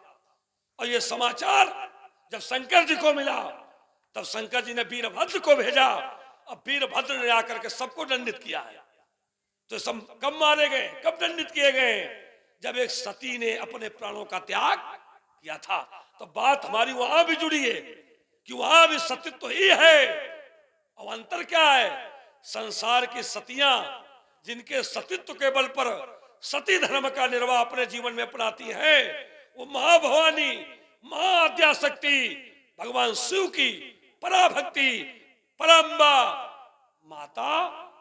और ये समाचार जब शंकर जी को मिला तब शंकर जी ने वीरभद्र को भेजा। अब वीरभद्र ने आकर के सबको दंडित किया है। तो सब कब मारे गए, कब दंडित किए गए? जब एक सती ने अपने प्राणों का त्याग किया था। तो बात हमारी वहां भी जुड़ी है कि वहां भी सतीत्व ही है। अब अंतर क्या है? संसार की सतियां जिनके सतीत्व के बल पर सती धर्म का निर्वाह अपने जीवन में अपनाती हैं, वो महाभवानी, महाआद्याशक्ति, भगवान शिव की पराभक्ति, पराम्बा माता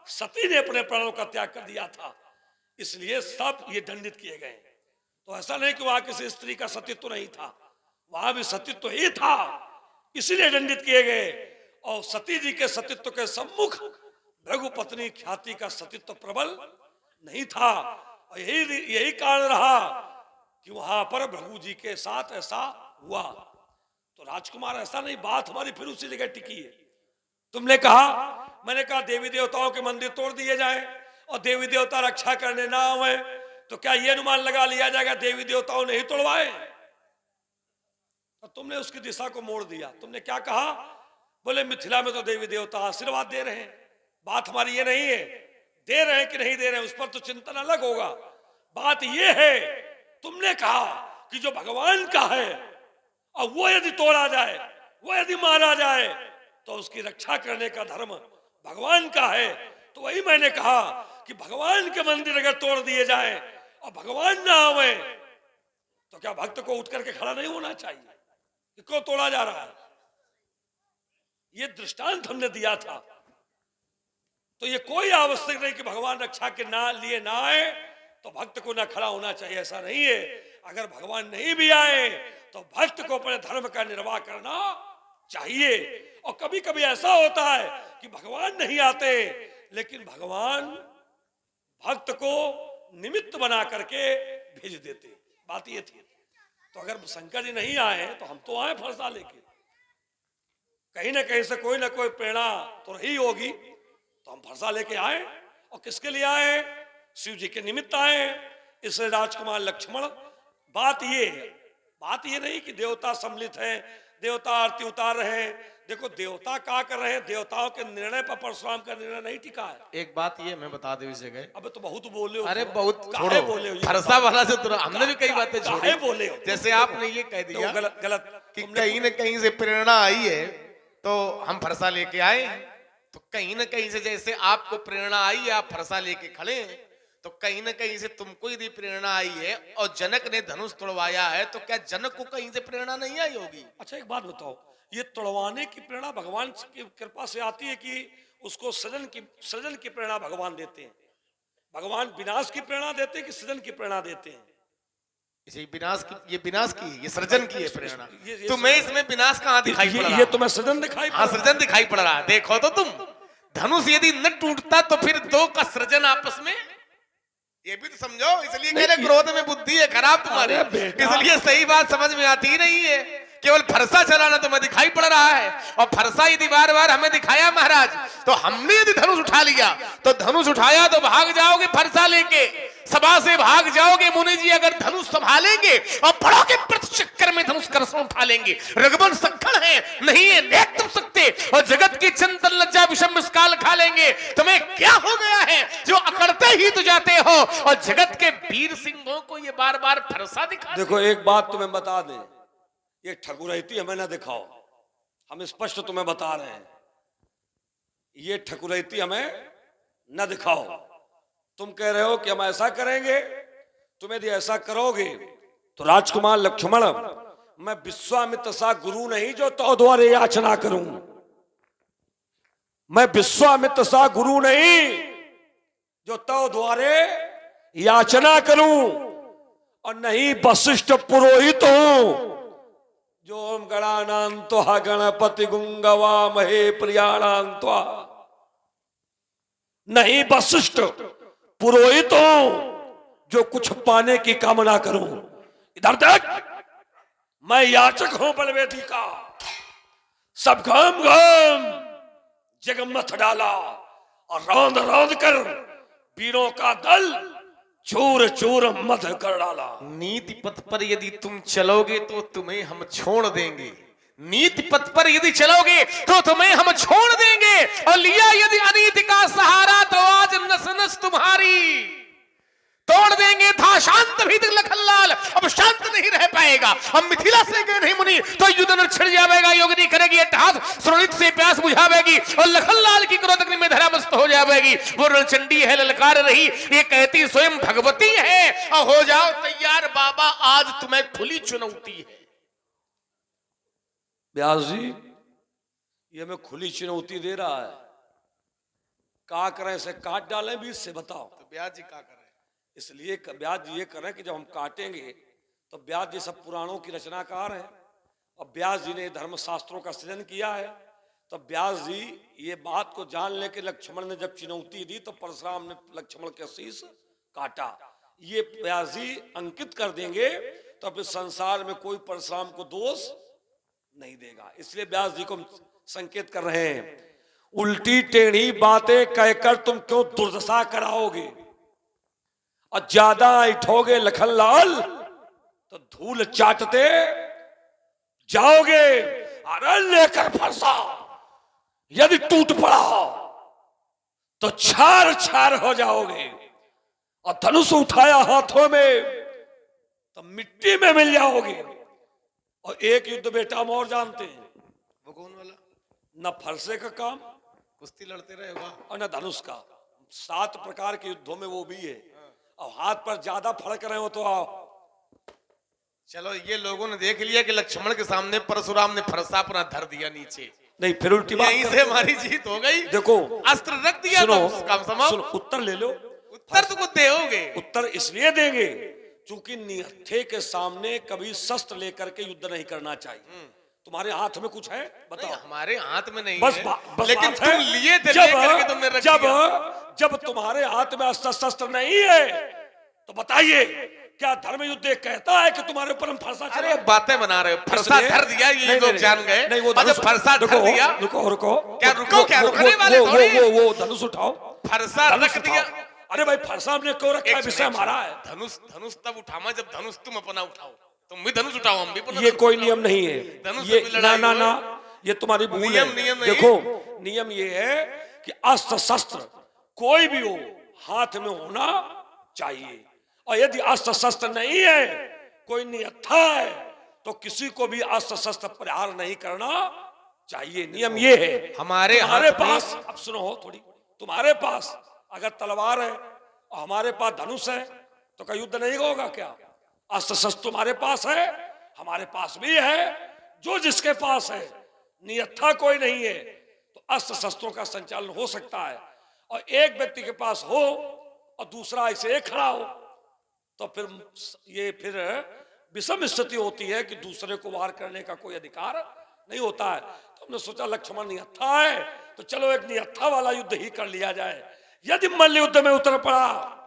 सती ने अपने प्राणों का त्याग कर दिया था। इसलिए सब ये दंडित किए गए। तो ऐसा नहीं कि वहां किसी स्त्री का सतीत्व नहीं था, वहां भी सतीत्व ही था, इसलिए दंडित किए गए। और सती जी के सतीत्व के सम्मुख भृगु पत्नी ख्याति का सतीत्व प्रबल नहीं था। और यही कारण रहा कि वहां पर भृगु जी के साथ ऐसा हुआ। तो राजकुमार ऐसा नहीं, बात हमारी फिर उसी जगह टिकी है। तुमने कहा, मैंने कहा देवी देवताओं के मंदिर तोड़ दिए जाए और देवी देवता रक्षा करने ना आए तो क्या ये अनुमान लगा लिया जाएगा देवी देवताओं ने ही तोड़वाए? तो तुमने उसकी दिशा को मोड़ दिया। तुमने क्या कहा? बोले मिथिला में तो देवी देवता आशीर्वाद दे रहे हैं। बात हमारी ये नहीं है दे रहे हैं कि नहीं दे रहे हैं, उस पर तो चिंतन अलग होगा। बात ये है तुमने कहा कि जो भगवान का है और वो यदि तोड़ा जाए, वो यदि मारा जाए तो उसकी रक्षा करने का धर्म भगवान का है। तो वही मैंने कहा कि भगवान के मंदिर अगर तोड़ दिए जाए और भगवान ना आवे तो क्या भक्त को उठ करके खड़ा नहीं होना चाहिए कि क्यों तोड़ा जा रहा है? ये दृष्टांत हमने दिया था। तो ये कोई आवश्यक नहीं कि भगवान रक्षा के ना लिए ना आए तो भक्त को ना खड़ा होना चाहिए, ऐसा नहीं है। अगर भगवान नहीं भी आए तो भक्त को अपने धर्म का निर्वाह करना चाहिए। और कभी कभी ऐसा होता है कि भगवान नहीं आते लेकिन भगवान भक्त को निमित्त बना करके भेज देते। बात ये थी। तो अगर शंकर जी नहीं आए तो हम तो आए फरसा लेके, कहीं ना कहीं से कोई ना कोई प्रेरणा तो रही होगी, तो हम फरसा लेके आए। और किसके लिए आए? शिव जी के निमित्त आए। इसलिए राजकुमार लक्ष्मण, बात ये नहीं कि देवता सम्मिलित हैं, देवता आरती उतार रहे हैं। देखो देवता क्या कर रहे हैं, देवताओं के निर्णय पर परशुराम का निर्णय नहीं टिका है। एक बात ये मैं बता दूं इस जगह। अब तो बहुत बोले हो। अरे बहुत काहे छोड़ो, बोले हो? फरसा वाला से तो हमने भी कई बातें काहे छोड़ी। बोले हो? जैसे आपने ये कह दिया तो गलत कि तुमने कहीं न कहीं से प्रेरणा आई है तो हम फरसा लेके आए। तो कहीं न कहीं से जैसे आपको प्रेरणा आई है, आप फरसा लेके खड़े हैं, तो कहीं न कहीं से तुमको यदि प्रेरणा आई है और जनक ने धनुष तोड़वाया है तो क्या जनक को कहीं से प्रेरणा नहीं आई होगी? अच्छा एक बात बताओ, ये तोड़वाने की प्रेरणा भगवान की कृपा से आती है कि उसको सृजन की प्रेरणा भगवान देते हैं? भगवान विनाश की प्रेरणा देते हैं कि सृजन की प्रेरणा देते हैं? इसे ये विनाश की ये सृजन की है प्रेरणा। ये तुम्हें इसमें विनाश कहाँ दिखाई पड़ रहा? ये तुम्हें सृजन दिखाई हाँ, सृजन दिखाई पड़ रहा है। देखो तो तुम, धनुष यदि न टूटता तो फिर दो का सृजन आपस में, ये भी तो समझो। इसलिए कह रहे क्रोध में बुद्धि है खराब तुम्हारी, इसलिए सही बात समझ में आती ही नहीं है। केवल फरसा चलाना तुम्हें दिखाई पड़ रहा है, और फरसा यदि बार बार हमें दिखाया महाराज, तो हमने यदि धनुष उठा लिया, तो धनुष उठाया तो भाग जाओगे फरसा लेके, सभा से भाग जाओगे। मुनि जी अगर धनुष संभालेंगे और पड़ोगे प्रति चक्कर में धनुष करसों उठा लेंगे। रघुवन सखण है, नहीं है देख तुम सकते, और जगत की चंदन लज्जा विषम काल खा लेंगे। तुम्हें क्या हो गया है जो अकड़ते ही तो जाते हो, और जगत के वीर सिंहों को ये बार बार फरसा दिखा। देखो एक बात तुम्हें बता दें, ये ठकुरैती हमें ना दिखाओ, हम स्पष्ट तुम्हें बता रहे हैं, ये ठकुरैती हमें न दिखाओ। तुम कह रहे हो कि हम ऐसा करेंगे, तुम यदि ऐसा करोगे तो राजकुमार लक्ष्मण, मैं विश्वामित्र सा गुरु नहीं जो तो द्वारे याचना करूं। मैं विश्वामित्र सा गुरु नहीं जो तो द्वारे याचना करूं, और नहीं वशिष्ठ पुरोहित हूं जो ओम गणानां गणपति गुंगवा महे प्रियाणां त्वा। नहीं वशिष्ठ पुरोहित हूं जो कुछ पाने की कामना करूं। इधर देख, मैं याचक हूं बलवेदी का। सब घाम घाम जगमथ डाला, और रौंद रौंद कर वीरों का दल चूर चूर मध कर डाला। नीति पथ पर यदि तुम चलोगे तो तुम्हें हम छोड़ देंगे। नीति पथ पर यदि चलोगे तो तुम्हें हम छोड़ देंगे, और लिया यदि अनीति का सहारा तो आज नस नस तुम्हारी तोड़ देंगे। था शांत भी लखनलाल, अब शांत नहीं रह पाएगा। हम मिथिला से गए नहीं मुनि तो युद्ध न छिड़ जाएगा। योगिनी करेगी अट्टहास, सुरलित से प्यास बुझावेगी, और लखनलाल की क्रोध अग्नि में धरामस्त हो जाएगी। वो रणचंडी है ललकार रही, ये कहती स्वयं भगवती है, और हो जाओ तैयार बाबा, आज तुम्हें खुली चुनौती है। व्यास जी ये हमें खुली चुनौती दे रहा है, क्या करें, इसे काट डालें बीच से, बताओ। तो ब्याज जी क्या करें? इसलिए व्यास जी ये करें कि जब हम काटेंगे तो व्यास जी सब पुराणों की रचनाकार हैं, और व्यास जी ने धर्म शास्त्रों का सृजन किया है। तो व्यास जी ये बात को जान लेके लक्ष्मण ने जब चुनौती दी तो परशुराम ने लक्ष्मण के शीश काटा। ये व्यास जी अंकित कर देंगे तो अब इस संसार में कोई परशुराम को दोष नहीं देगा। इसलिए व्यास जी को हम संकेत कर रहे हैं, उल्टी टेढ़ी बातें कहकर तुम क्यों दुर्दशा कराओगे, और ज्यादा इठोगे लखनलाल तो धूल चाटते जाओगे। अरे लेकर फरसा यदि टूट पड़ा तो छार छार हो जाओगे, और धनुष उठाया हाथों में तो मिट्टी में मिल जाओगे। और एक युद्ध बेटा हम और जानते हैं, वो कौन वाला? न फरसे का काम कुश्ती लड़ते रहे होगा, और न धनुष का। 7 प्रकार के युद्धों में वो भी है, और हाथ पर ज्यादा फड़क रहे हो तो आओ। चलो ये लोगों ने देख लिया कि लक्ष्मण के सामने परशुराम ने फरसा अपना धर दिया नीचे, नहीं फिर उल्टी बात यहीं से हमारी जीत हो गई। देखो अस्त्र रख दिया, सुनो, तो काम समाप्त। सुनो, उत्तर ले लो। उत्तर तो कुछ दोगे? उत्तर इसलिए देंगे क्योंकि निहत्थे के सामने कभी शस्त्र लेकर के युद्ध नहीं करना चाहिए। तुम्हारे हाथ में कुछ है बताओ? हमारे हाथ में नहीं बस है, बस लेकिन बात तुम है, लिए थे, लेकर के तुमने रख दिया। जब तुम्हारे हाथ में अस्त्र शस्त्र नहीं है तो बताइए क्या धर्म युद्ध कहता है कि तुम्हारे ऊपर हम फरसा चलाएं? अरे बातें बना रहे हो, फरसा धर दिया ये लोग जान गए। नहीं वो जब फरसा धर दिया, रुको क्या रुको, क्या रुकने वाले थोड़ी हैं। वो धनुष उठाओ, फरसा रख दिया। अरे भाई फरसा हमने क्यों रखा है, विषय हमारा है। धनुष तब उठावा जब धनुष तुम अपना उठाओ, तुम भी धनुष उठाओ, हम भी अपना। ये कोई नियम नहीं है, ये ना ये तुम्हारी भूल है। देखो नियम ये है कि अस्त्र शस्त्र कोई भी हो हाथ में होना चाहिए, और यदि अस्त्र शस्त्र नहीं है, कोई निहत्था है, तो किसी को भी अस्त्र शस्त्र प्रहार नहीं करना चाहिए। नियम ये है। हमारे पास, अब सुनो थोड़ी, तुम्हारे पास अगर तलवार है और हमारे पास धनुष है तो क्या युद्ध नहीं होगा क्या? अस्त्र शस्त्र तुम्हारे पास है, हमारे पास भी है, जो जिसके पास है, नियत्था कोई नहीं है, तो अस्त्र शस्त्रों का संचालन हो सकता है। और एक व्यक्ति के पास हो और दूसरा ऐसे खड़ा हो तो फिर ये फिर विषम स्थिति होती है कि दूसरे को वार करने का कोई अधिकार नहीं होता है। तो हमने सोचा लक्ष्मण निहत्था है, तो चलो एक निहत्था वाला युद्ध ही कर लिया जाए। यदि मल्ल युद्ध में उतर पड़ा